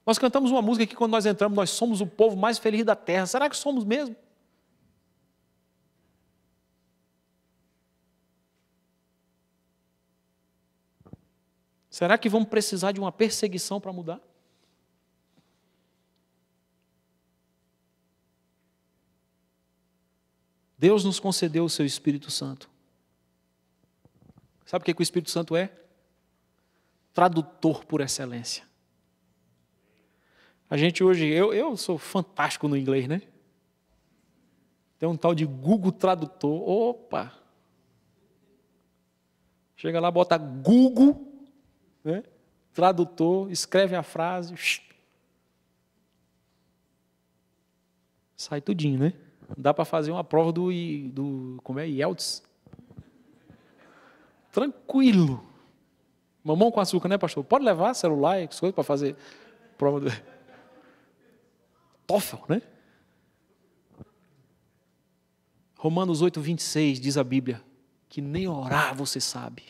Nós cantamos uma música aqui quando nós entramos, nós somos o povo mais feliz da terra. Será que somos mesmo? Será que vamos precisar de uma perseguição para mudar? Deus nos concedeu o seu Espírito Santo. Sabe o que o Espírito Santo é? Tradutor por excelência. A gente hoje, eu sou fantástico no inglês, né? Tem um tal de Google Tradutor. Opa! Chega lá, bota Google, né? Tradutor, escreve a frase. Sai tudinho, né? Dá para fazer uma prova do como é? IELTS. Tranquilo. Mamão com açúcar, né, pastor? Pode levar celular e coisas para fazer prova do TOEFL, né? Romanos 8, 26 diz a Bíblia que nem orar você sabe.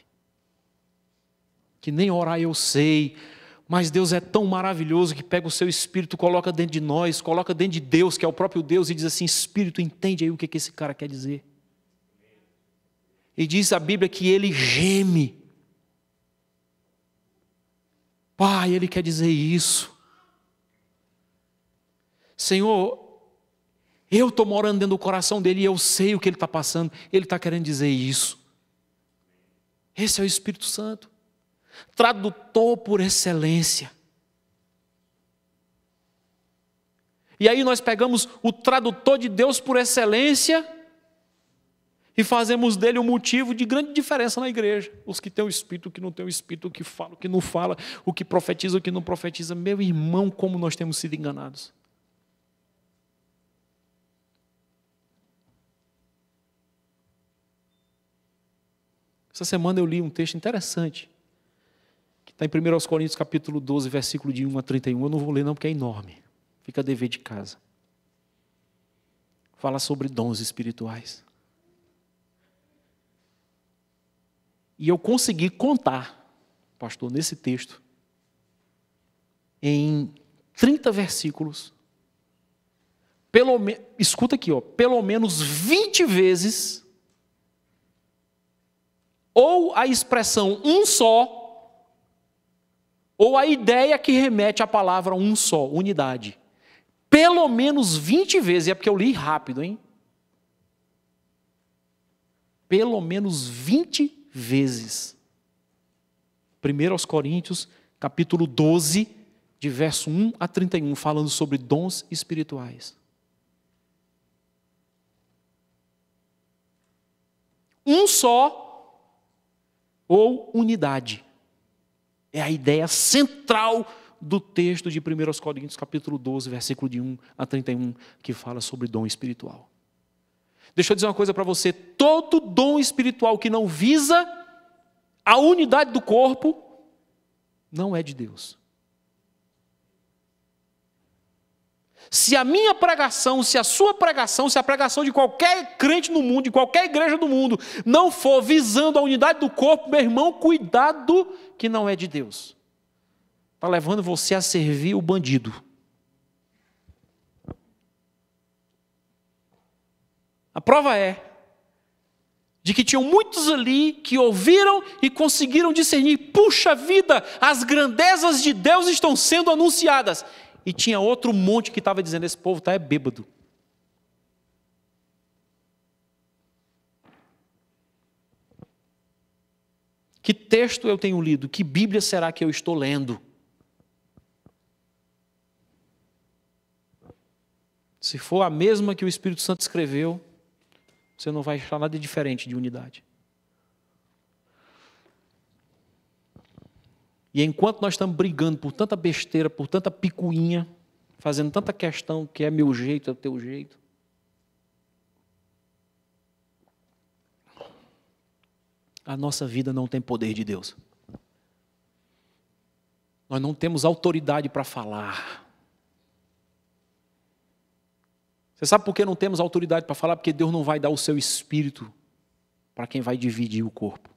Que nem orar eu sei. Mas Deus é tão maravilhoso que pega o seu Espírito, coloca dentro de nós, coloca dentro de Deus, que é o próprio Deus, e diz assim: Espírito, entende aí o que esse cara quer dizer. E diz a Bíblia que ele geme. Pai, ele quer dizer isso. Senhor, eu estou morando dentro do coração dele e eu sei o que ele está passando. Ele está querendo dizer isso. Esse é o Espírito Santo. Tradutor por excelência. E aí nós pegamos o tradutor de Deus por excelência e fazemos dele um motivo de grande diferença na igreja. Os que têm o Espírito, o que não têm o Espírito, o que fala, o que não fala, o que profetiza, o que não profetiza. Meu irmão, como nós temos sido enganados. Essa semana eu li um texto interessante, que está em 1 Coríntios capítulo 12, versículo de 1 a 31. Eu não vou ler não, porque é enorme. Fica a dever de casa. Fala sobre dons espirituais. E eu consegui contar, pastor, nesse texto, em 30 versículos, escuta aqui, pelo menos 20 vezes, ou a expressão um só, ou a ideia que remete à palavra um só, unidade. Pelo menos 20 vezes, é porque eu li rápido, hein? Pelo menos 20 vezes. 1 Coríntios, capítulo 12, de verso 1 a 31, falando sobre dons espirituais. Um só ou unidade. É a ideia central do texto de 1 Coríntios, capítulo 12, versículo de 1 a 31, que fala sobre dom espiritual. Deixa eu dizer uma coisa para você: todo dom espiritual que não visa a unidade do corpo, não é de Deus. Se a minha pregação, se a sua pregação, se a pregação de qualquer crente no mundo, de qualquer igreja do mundo, não for visando a unidade do corpo, meu irmão, cuidado que não é de Deus. Está levando você a servir o bandido. A prova é de que tinham muitos ali que ouviram e conseguiram discernir: puxa vida, as grandezas de Deus estão sendo anunciadas. E tinha outro monte que estava dizendo: esse povo está bêbado. Que texto eu tenho lido? Que Bíblia será que eu estou lendo? Se for a mesma que o Espírito Santo escreveu, você não vai achar nada diferente de unidade. E enquanto nós estamos brigando por tanta besteira, por tanta picuinha, fazendo tanta questão que é meu jeito, é o teu jeito, a nossa vida não tem poder de Deus. Nós não temos autoridade para falar. Você sabe por que não temos autoridade para falar? Porque Deus não vai dar o seu espírito para quem vai dividir o corpo.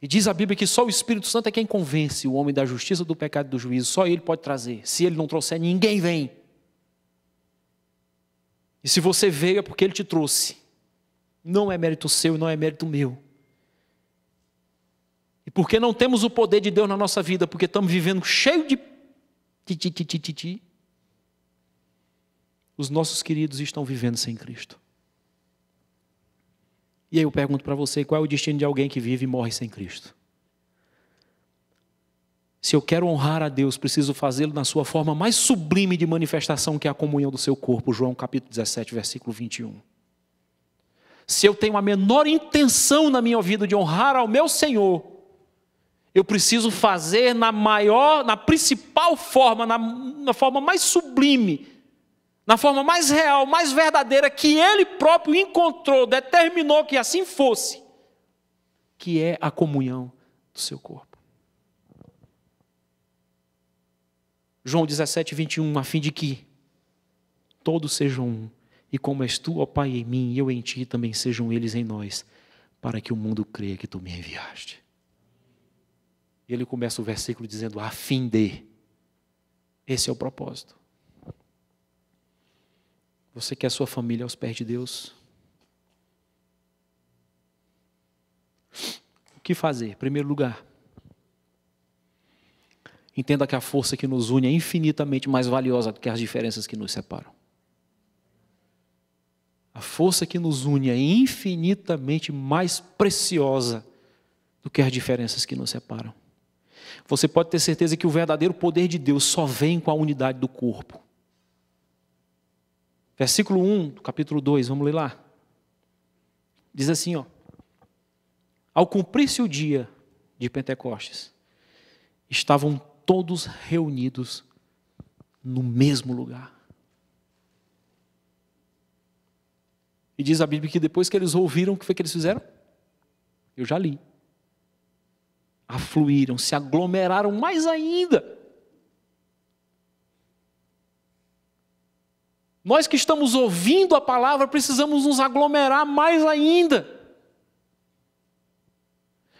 E diz a Bíblia que só o Espírito Santo é quem convence o homem da justiça, do pecado e do juízo. Só ele pode trazer. Se ele não trouxer, ninguém vem. E se você veio é porque ele te trouxe. Não é mérito seu, não é mérito meu. E porque não temos o poder de Deus na nossa vida, porque estamos vivendo cheio de os nossos queridos estão vivendo sem Cristo. E aí eu pergunto para você, qual é o destino de alguém que vive e morre sem Cristo? Se eu quero honrar a Deus, preciso fazê-lo na sua forma mais sublime de manifestação, que é a comunhão do seu corpo. João capítulo 17, versículo 21. Se eu tenho a menor intenção na minha vida de honrar ao meu Senhor, eu preciso fazer na principal forma, na forma mais sublime, na forma mais real, mais verdadeira, que Ele próprio encontrou, determinou que assim fosse, que é a comunhão do seu corpo. João 17, 21, a fim de que todos sejam um, e como és tu, ó Pai, em mim, e eu em ti, também sejam eles em nós, para que o mundo creia que tu me enviaste. E ele começa o versículo dizendo, a fim de. Esse é o propósito. Você quer sua família aos pés de Deus? O que fazer? Em primeiro lugar, entenda que a força que nos une é infinitamente mais valiosa do que as diferenças que nos separam. A força que nos une é infinitamente mais preciosa do que as diferenças que nos separam. Você pode ter certeza que o verdadeiro poder de Deus só vem com a unidade do corpo. Versículo 1 do capítulo 2, vamos ler lá. Diz assim, ó. Ao cumprir-se o dia de Pentecostes, estavam todos reunidos no mesmo lugar. E diz a Bíblia que depois que eles ouviram, o que foi que eles fizeram? Eu já li. Afluíram, se aglomeraram mais ainda. Nós que estamos ouvindo a palavra, precisamos nos aglomerar mais ainda.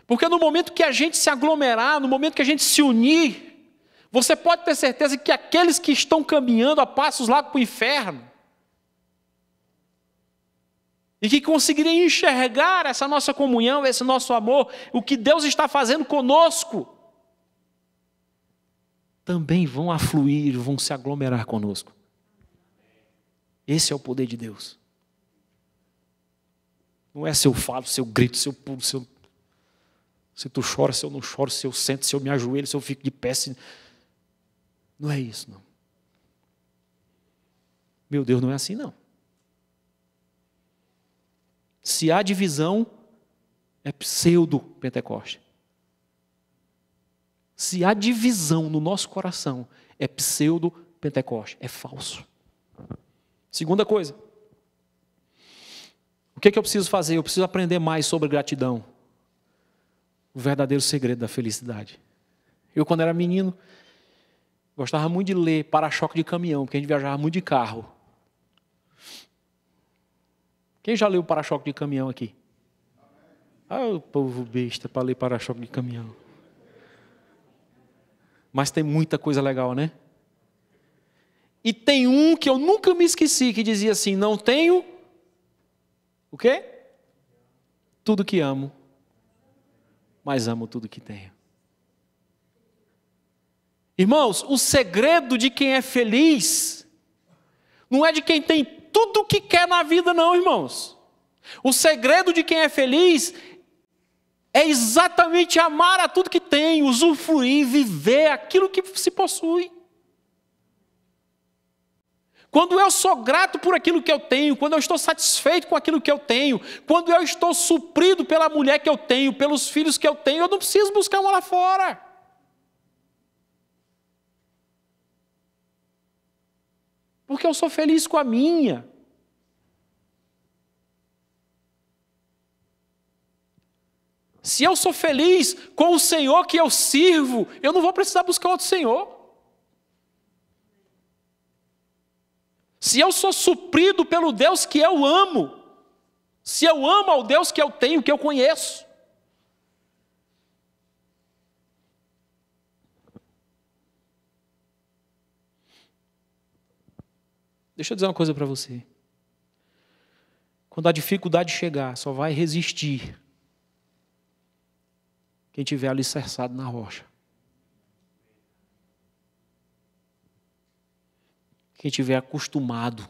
Porque no momento que a gente se aglomerar, no momento que a gente se unir, você pode ter certeza que aqueles que estão caminhando a passos lá para o inferno, e que conseguiriam enxergar essa nossa comunhão, esse nosso amor, o que Deus está fazendo conosco, também vão afluir, vão se aglomerar conosco. Esse é o poder de Deus. Não é se eu falo, se eu grito, se eu pulo, se tu chora, se eu não choro, se eu sento, se eu me ajoelho, se eu fico de pé. Não é isso, não. Meu Deus, não é assim, não. Se há divisão, é pseudo-Pentecoste. Se há divisão no nosso coração, é pseudo-Pentecoste, é falso. Segunda coisa, o que eu preciso fazer? Eu preciso aprender mais sobre gratidão. O verdadeiro segredo da felicidade. Eu, quando era menino, gostava muito de ler para-choque de caminhão, porque a gente viajava muito de carro. Quem já leu para-choque de caminhão aqui? Ah, o povo besta para ler para-choque de caminhão. Mas tem muita coisa legal, né? E tem um que eu nunca me esqueci, que dizia assim, não tenho, o quê? Tudo que amo, mas amo tudo que tenho. Irmãos, o segredo de quem é feliz, não é de quem tem tudo o que quer na vida, não, irmãos. O segredo de quem é feliz é exatamente amar a tudo que tem, usufruir, viver aquilo que se possui. Quando eu sou grato por aquilo que eu tenho, quando eu estou satisfeito com aquilo que eu tenho, quando eu estou suprido pela mulher que eu tenho, pelos filhos que eu tenho, eu não preciso buscar uma lá fora. Porque eu sou feliz com a minha. Se eu sou feliz com o Senhor que eu sirvo, eu não vou precisar buscar outro Senhor. Se eu sou suprido pelo Deus que eu amo, se eu amo ao Deus que eu tenho, que eu conheço, deixa eu dizer uma coisa para você. Quando a dificuldade chegar, só vai resistir quem tiver alicerçado na rocha. Quem tiver acostumado.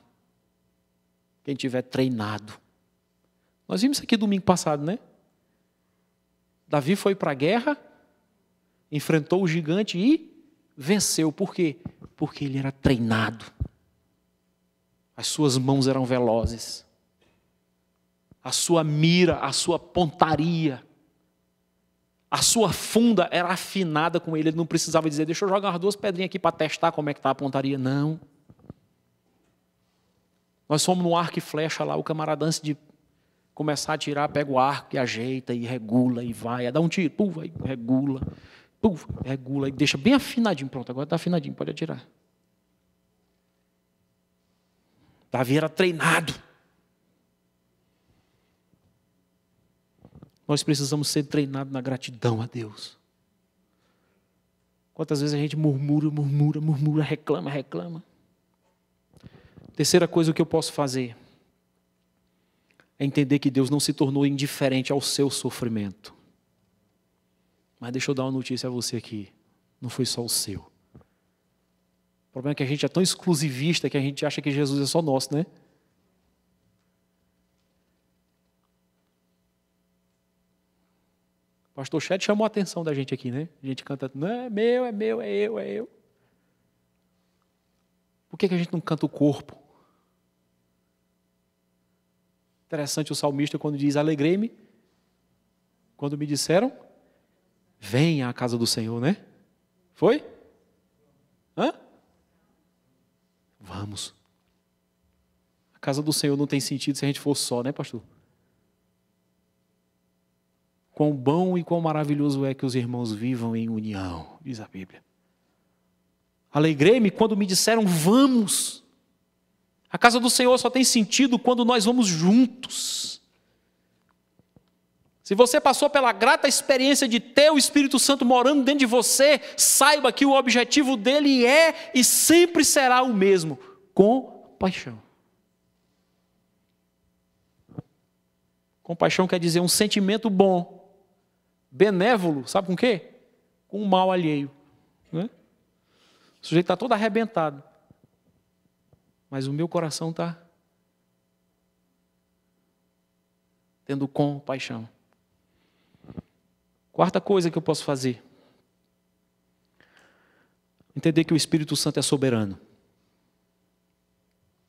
Quem tiver treinado. Nós vimos isso aqui domingo passado, né? Davi foi para a guerra, enfrentou o gigante e venceu. Por quê? Porque ele era treinado. As suas mãos eram velozes. A sua mira, a sua pontaria, a sua funda era afinada com ele. Ele não precisava dizer, deixa eu jogar umas 2 pedrinhas aqui para testar como é que está a pontaria. Não. Nós fomos no arco e flecha lá, o camarada antes de começar a atirar, pega o arco e ajeita e regula e vai. Aí dá um tiro, aí regula e deixa bem afinadinho. Pronto, agora está afinadinho, pode atirar. Davi era treinado. Nós precisamos ser treinados na gratidão a Deus. Quantas vezes a gente murmura, reclama. Terceira coisa que eu posso fazer é entender que Deus não se tornou indiferente ao seu sofrimento. Mas deixa eu dar uma notícia a você aqui. Não foi só o seu. O problema é que a gente é tão exclusivista que a gente acha que Jesus é só nosso, né? O pastor Chet chamou a atenção da gente aqui, né? A gente canta, não é meu, é eu. Por que a gente não canta o corpo? Interessante o salmista quando diz, alegrei-me, quando me disseram, venha à casa do Senhor, né? Foi? Vamos. A casa do Senhor não tem sentido se a gente for só, né, pastor? Quão bom e quão maravilhoso é que os irmãos vivam em união, diz a Bíblia. Alegrei-me quando me disseram, vamos. A casa do Senhor só tem sentido quando nós vamos juntos. Se você passou pela grata experiência de ter o Espírito Santo morando dentro de você, saiba que o objetivo dele é e sempre será o mesmo, compaixão. Compaixão quer dizer um sentimento bom, benévolo, sabe com o quê? Com o mal alheio. Né? O sujeito está todo arrebentado. Mas o meu coração está tendo compaixão. Quarta coisa que eu posso fazer. Entender que o Espírito Santo é soberano.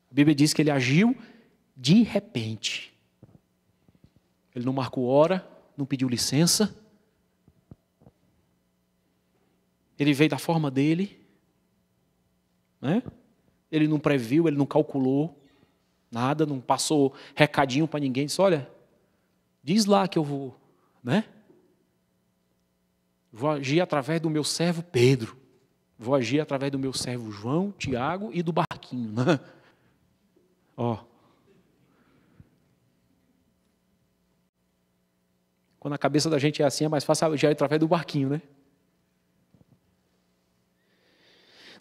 A Bíblia diz que ele agiu de repente. Ele não marcou hora, não pediu licença. Ele veio da forma dele. Né? Ele não previu, ele não calculou nada, não passou recadinho para ninguém. Disse, olha, diz lá que eu vou, né? Vou agir através do meu servo Pedro. Vou agir através do meu servo João, Tiago e do barquinho. Né? Ó. Quando a cabeça da gente é assim, é mais fácil agir através do barquinho, né?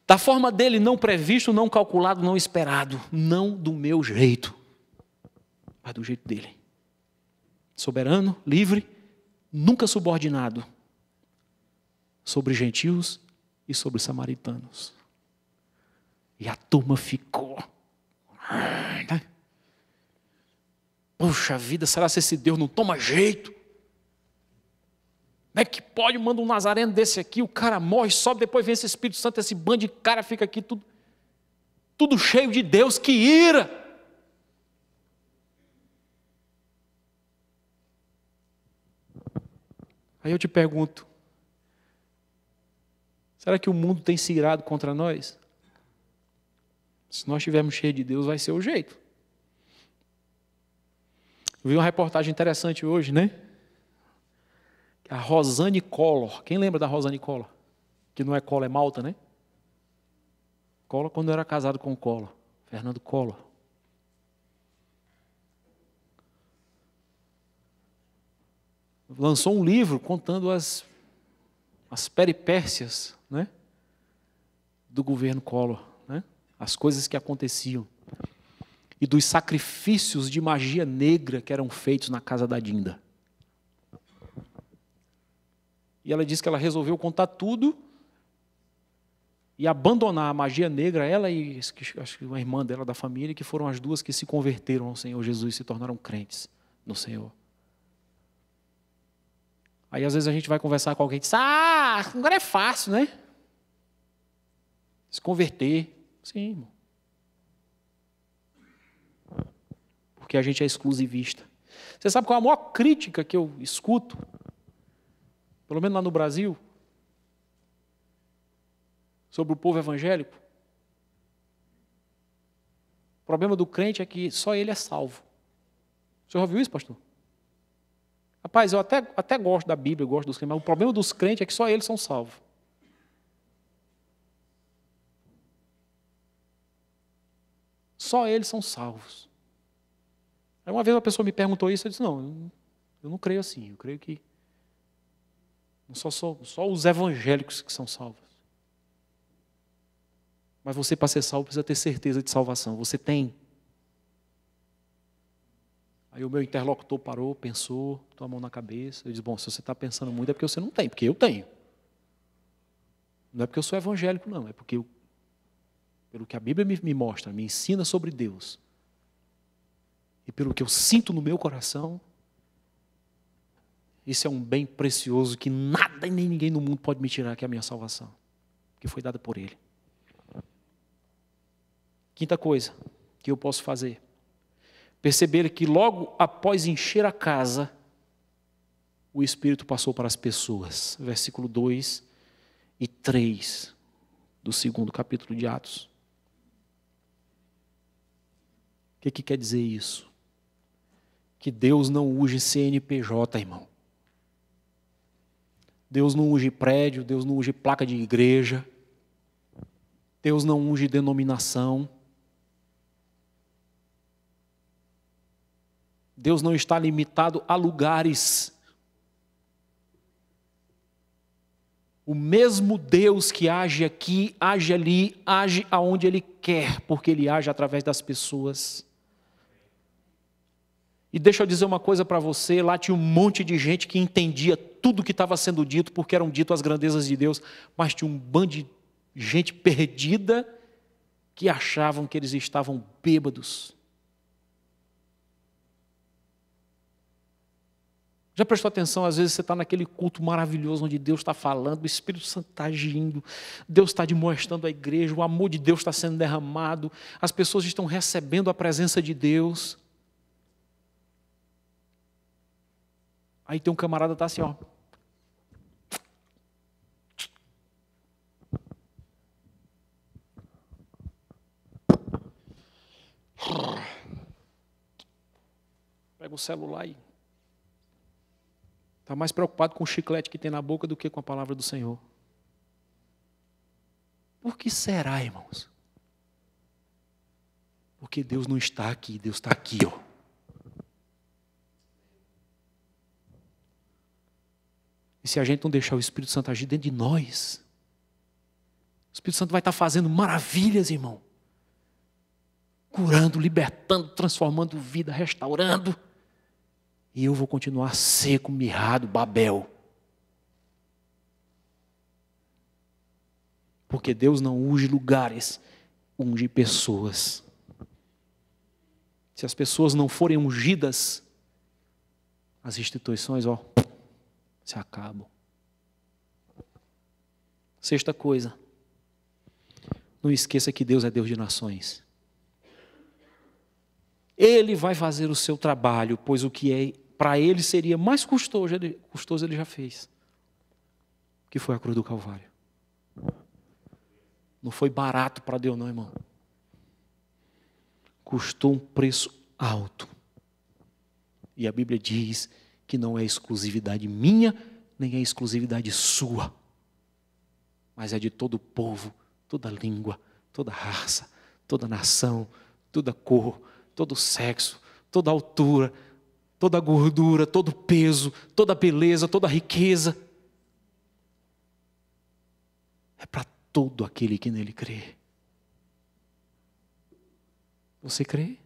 Da forma dele, não previsto, não calculado, não esperado. Não do meu jeito, mas do jeito dele. Soberano, livre, nunca subordinado. Sobre gentios e sobre samaritanos. E a turma ficou. Poxa vida, será que esse Deus não toma jeito? Como é que pode, manda um nazareno desse aqui, o cara morre, sobe, depois vem esse Espírito Santo, esse bando de cara fica aqui tudo cheio de Deus, que ira! Aí eu te pergunto, será que o mundo tem se irado contra nós? Se nós estivermos cheios de Deus, vai ser o jeito. Eu vi uma reportagem interessante hoje, né? A Rosane Collor. Quem lembra da Rosane Collor? Que não é Collor, é Malta, né? Collor quando era casado com o Collor. Fernando Collor. Lançou um livro contando as peripécias, né? Do governo Collor. Né? As coisas que aconteciam. E dos sacrifícios de magia negra que eram feitos na casa da Dinda. E ela disse que ela resolveu contar tudo e abandonar a magia negra, ela e acho que uma irmã dela da família, que foram as duas que se converteram ao Senhor Jesus e se tornaram crentes no Senhor. Aí às vezes a gente vai conversar com alguém e diz, agora é fácil, né? Se converter. Sim, irmão. Porque a gente é exclusivista. Você sabe qual é a maior crítica que eu escuto? Pelo menos lá no Brasil, sobre o povo evangélico. O problema do crente é que só ele é salvo. O senhor já ouviu isso, pastor? Rapaz, eu até gosto da Bíblia, eu gosto dos crentes, mas o problema dos crentes é que só eles são salvos. Só eles são salvos. Aí uma vez uma pessoa me perguntou isso, eu disse, não, eu não creio assim, eu creio que só os evangélicos que são salvos. Mas você, para ser salvo, precisa ter certeza de salvação. Você tem? Aí o meu interlocutor parou, pensou, botou a mão na cabeça. Eu disse, bom, se você está pensando muito é porque você não tem, porque eu tenho. Não é porque eu sou evangélico, não. É porque, pelo que a Bíblia me mostra, me ensina sobre Deus, e pelo que eu sinto no meu coração, isso é um bem precioso que nada e nem ninguém no mundo pode me tirar, que é a minha salvação, que foi dada por Ele. Quinta coisa que eu posso fazer, perceber que logo após encher a casa, o Espírito passou para as pessoas. Versículo 2 e 3 do 2º capítulo de Atos. O que quer dizer isso? Que Deus não unge CNPJ, irmão. Deus não unge prédio, Deus não unge placa de igreja, Deus não unge denominação. Deus não está limitado a lugares. O mesmo Deus que age aqui, age ali, age aonde Ele quer, porque Ele age através das pessoas. E deixa eu dizer uma coisa para você, lá tinha um monte de gente que entendia tudo que estava sendo dito, porque eram dito as grandezas de Deus, mas tinha um bando de gente perdida que achavam que eles estavam bêbados. Já prestou atenção, às vezes você está naquele culto maravilhoso onde Deus está falando, o Espírito Santo está agindo, Deus está demonstrando a igreja, o amor de Deus está sendo derramado, as pessoas estão recebendo a presença de Deus. Aí tem um camarada que está assim, ó. Pega o celular e está mais preocupado com o chiclete que tem na boca do que com a palavra do Senhor. Por que será, irmãos? Porque Deus não está aqui, Deus está aqui, ó. E se a gente não deixar o Espírito Santo agir dentro de nós, o Espírito Santo vai estar fazendo maravilhas, irmão. Curando, libertando, transformando vida, restaurando. E eu vou continuar seco, mirrado, Babel. Porque Deus não unge lugares, unge pessoas. Se as pessoas não forem ungidas, as instituições, ó, se acabam. Sexta coisa, não esqueça que Deus é Deus de nações. Ele vai fazer o seu trabalho, pois o que é para ele seria mais custoso ele já fez. Que foi a cruz do Calvário. Não foi barato para Deus não, irmão. Custou um preço alto. E a Bíblia diz que não é exclusividade minha, nem é exclusividade sua. Mas é de todo o povo, toda língua, toda raça, toda nação, toda cor, todo sexo, toda altura, toda gordura, todo peso, toda beleza, toda riqueza. É para todo aquele que nele crê. Você crê?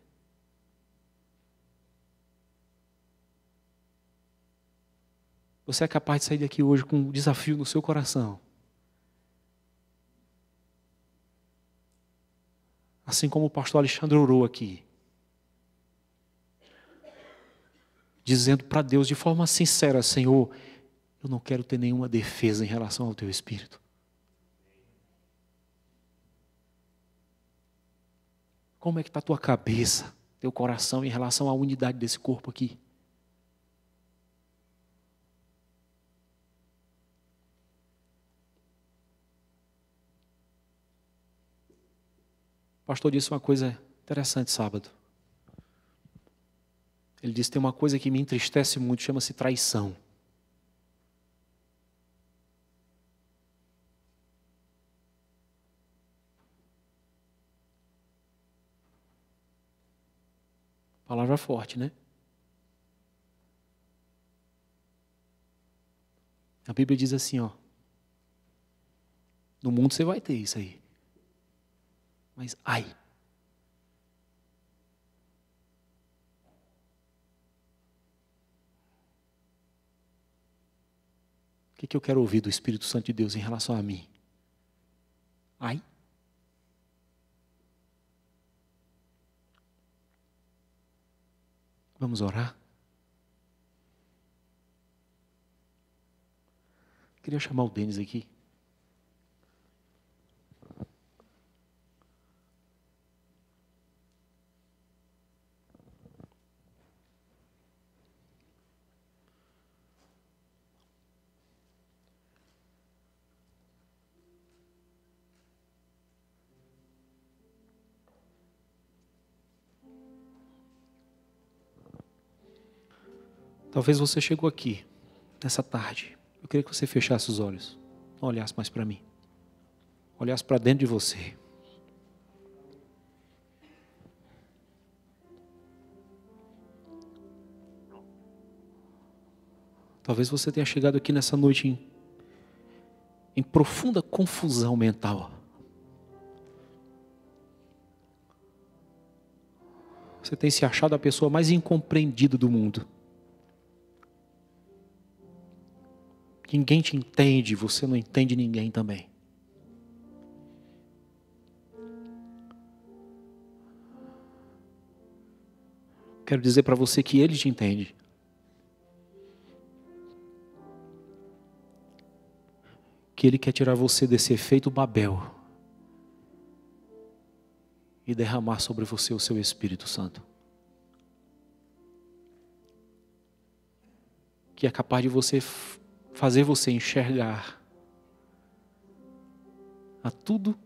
Você é capaz de sair daqui hoje com um desafio no seu coração. Assim como o pastor Alexandre orou aqui. Dizendo para Deus de forma sincera: Senhor, eu não quero ter nenhuma defesa em relação ao teu Espírito. Como é que está a tua cabeça, teu coração em relação à unidade desse corpo aqui? O pastor disse uma coisa interessante sábado. Ele disse: tem uma coisa que me entristece muito, chama-se traição. Palavra forte, né? A Bíblia diz assim, ó: no mundo você vai ter isso aí. Mas ai. O que eu quero ouvir do Espírito Santo de Deus em relação a mim? Ai. Vamos orar? Queria chamar o Denis aqui. Talvez você chegou aqui, nessa tarde. Eu queria que você fechasse os olhos. Não olhasse mais para mim. Olhasse para dentro de você. Talvez você tenha chegado aqui nessa noite em profunda confusão mental. Você tem se achado a pessoa mais incompreendida do mundo. Ninguém te entende, você não entende ninguém também. Quero dizer para você que Ele te entende. Que Ele quer tirar você desse efeito Babel e derramar sobre você o seu Espírito Santo. Que é capaz de fazer você enxergar a tudo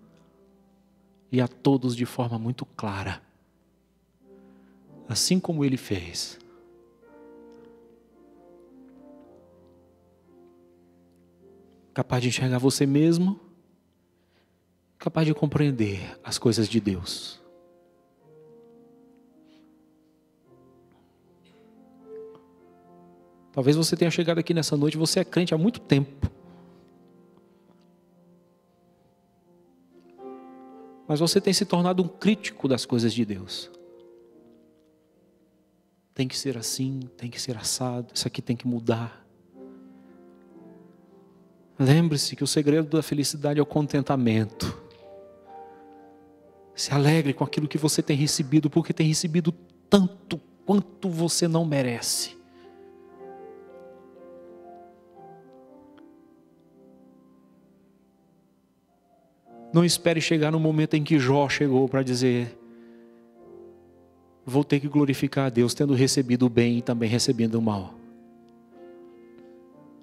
e a todos de forma muito clara. Assim como Ele fez. Capaz de enxergar você mesmo, capaz de compreender as coisas de Deus. Talvez você tenha chegado aqui nessa noite, você é crente há muito tempo. Mas você tem se tornado um crítico das coisas de Deus. Tem que ser assim, tem que ser assado, isso aqui tem que mudar. Lembre-se que o segredo da felicidade é o contentamento. Se alegre com aquilo que você tem recebido, porque tem recebido tanto quanto você não merece. Não espere chegar no momento em que Jó chegou para dizer: vou ter que glorificar a Deus tendo recebido o bem e também recebendo o mal.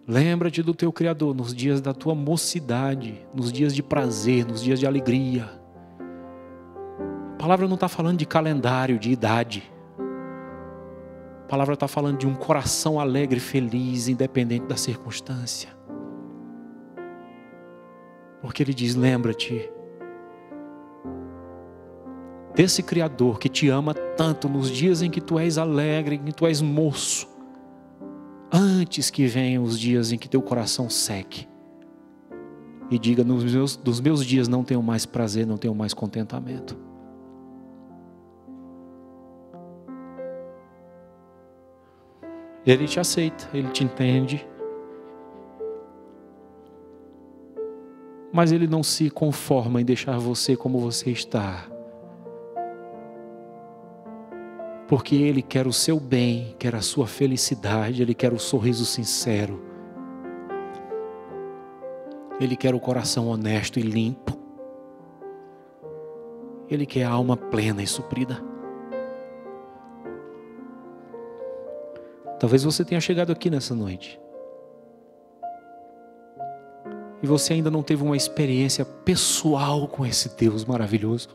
Lembra-te do teu Criador nos dias da tua mocidade, nos dias de prazer, nos dias de alegria. A palavra não está falando de calendário, de idade. A palavra está falando de um coração alegre, feliz, independente da circunstância. Porque Ele diz: lembra-te desse Criador que te ama tanto nos dias em que tu és alegre, em que tu és moço, antes que venham os dias em que teu coração seque e diga: dos meus dias não tenho mais prazer, não tenho mais contentamento. Ele te aceita, Ele te entende, Mas Ele não se conforma em deixar você como você está. Porque Ele quer o seu bem, quer a sua felicidade, Ele quer o sorriso sincero. Ele quer o coração honesto e limpo. Ele quer a alma plena e suprida. Talvez você tenha chegado aqui nessa noite e você ainda não teve uma experiência pessoal com esse Deus maravilhoso.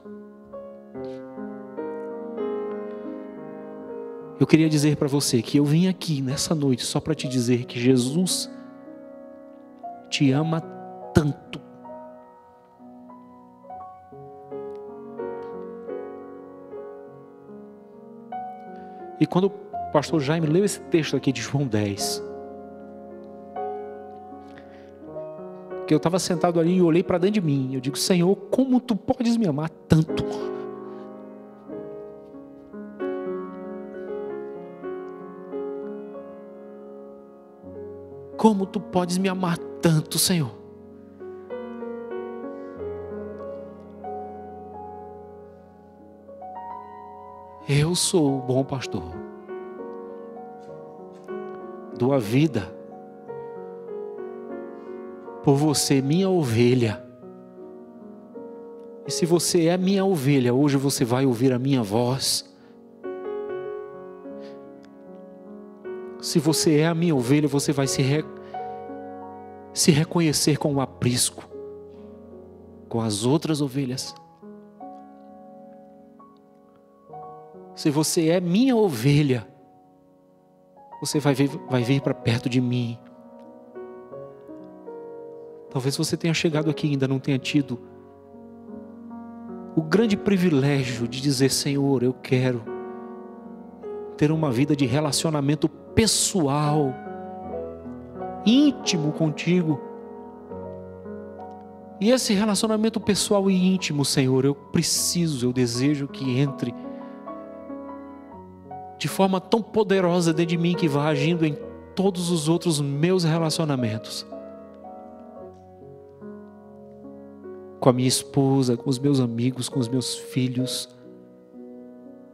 Eu queria dizer para você que eu vim aqui nessa noite só para te dizer que Jesus te ama tanto. E quando o pastor Jaime leu esse texto aqui de João 10, que eu estava sentado ali e olhei para dentro de mim, eu digo: Senhor, como tu podes me amar tanto? Como tu podes me amar tanto, Senhor? Eu sou o bom pastor. Dou a vida por você, minha ovelha. E se você é minha ovelha, hoje você vai ouvir a minha voz. Se você é a minha ovelha, você vai se reconhecer com o aprisco, com as outras ovelhas. Se você é minha ovelha, você vai vir para perto de mim. Talvez você tenha chegado aqui e ainda não tenha tido o grande privilégio de dizer: Senhor, eu quero ter uma vida de relacionamento pessoal, íntimo contigo. E esse relacionamento pessoal e íntimo, Senhor, eu desejo que entre de forma tão poderosa dentro de mim, que vá agindo em todos os outros meus relacionamentos. Com a minha esposa, com os meus amigos, com os meus filhos,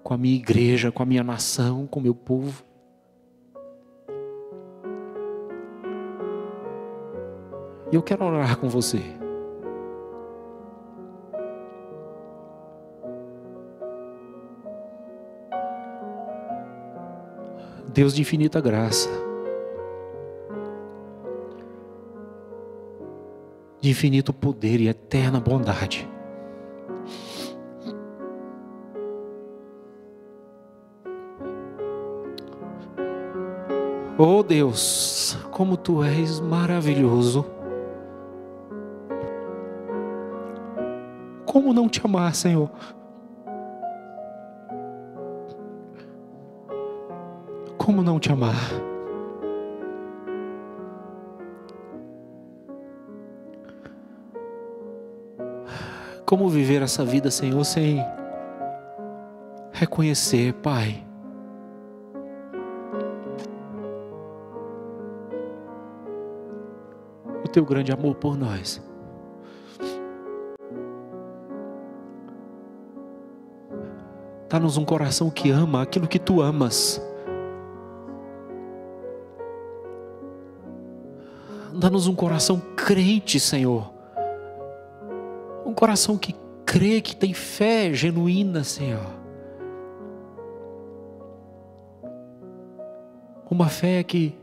com a minha igreja, com a minha nação, com o meu povo. E eu quero orar com você. Deus de infinita graça, de infinito poder e eterna bondade, oh Deus, como Tu és maravilhoso. Como não Te amar, Senhor? Como não Te amar? Como viver essa vida, Senhor, sem reconhecer, Pai, o Teu grande amor por nós. Dá-nos um coração que ama aquilo que Tu amas. Dá-nos um coração crente, Senhor. Um coração que crê, que tem fé genuína, Senhor. Uma fé que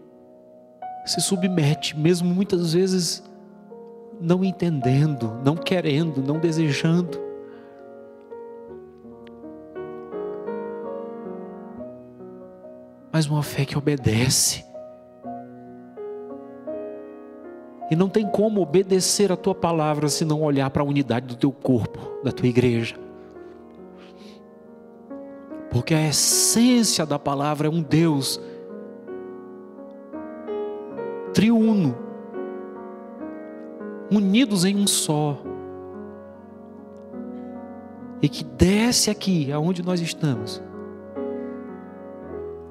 se submete, mesmo muitas vezes não entendendo, não querendo, não desejando. Mas uma fé que obedece. E não tem como obedecer a Tua palavra se não olhar para a unidade do Teu corpo, da Tua igreja. Porque a essência da palavra é um Deus triuno, unidos em um só. E que desce aqui, aonde nós estamos.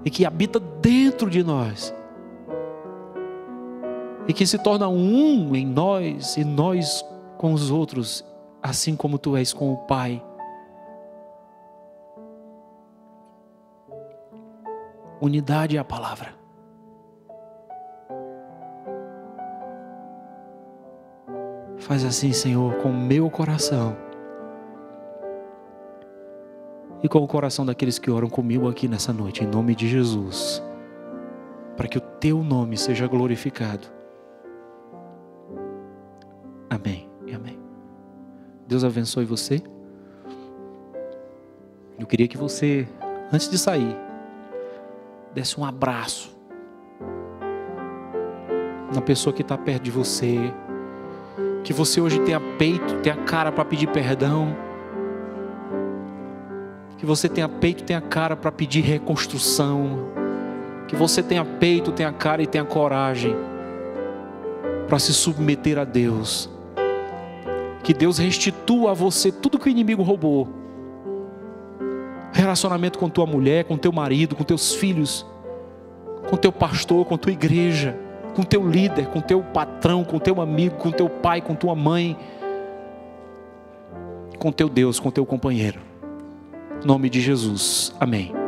E que habita dentro de nós. E que se torna um em nós, e nós com os outros, assim como tu és com o Pai. Unidade é a palavra. Faz assim, Senhor, com o meu coração e com o coração daqueles que oram comigo aqui nessa noite, em nome de Jesus, para que o teu nome seja glorificado. Amém e amém. Deus abençoe você. Eu queria que você, antes de sair, desse um abraço na pessoa que está perto de você, que você hoje tenha peito, tenha cara para pedir perdão, que você tenha peito, tenha cara para pedir reconstrução, que você tenha peito, tenha cara e tenha coragem para se submeter a Deus, que Deus restitua a você tudo que o inimigo roubou. Relacionamento com tua mulher, com teu marido, com teus filhos, com teu pastor, com tua igreja, com teu líder, com teu patrão, com teu amigo, com teu pai, com tua mãe, com teu Deus, com teu companheiro. Em nome de Jesus. Amém.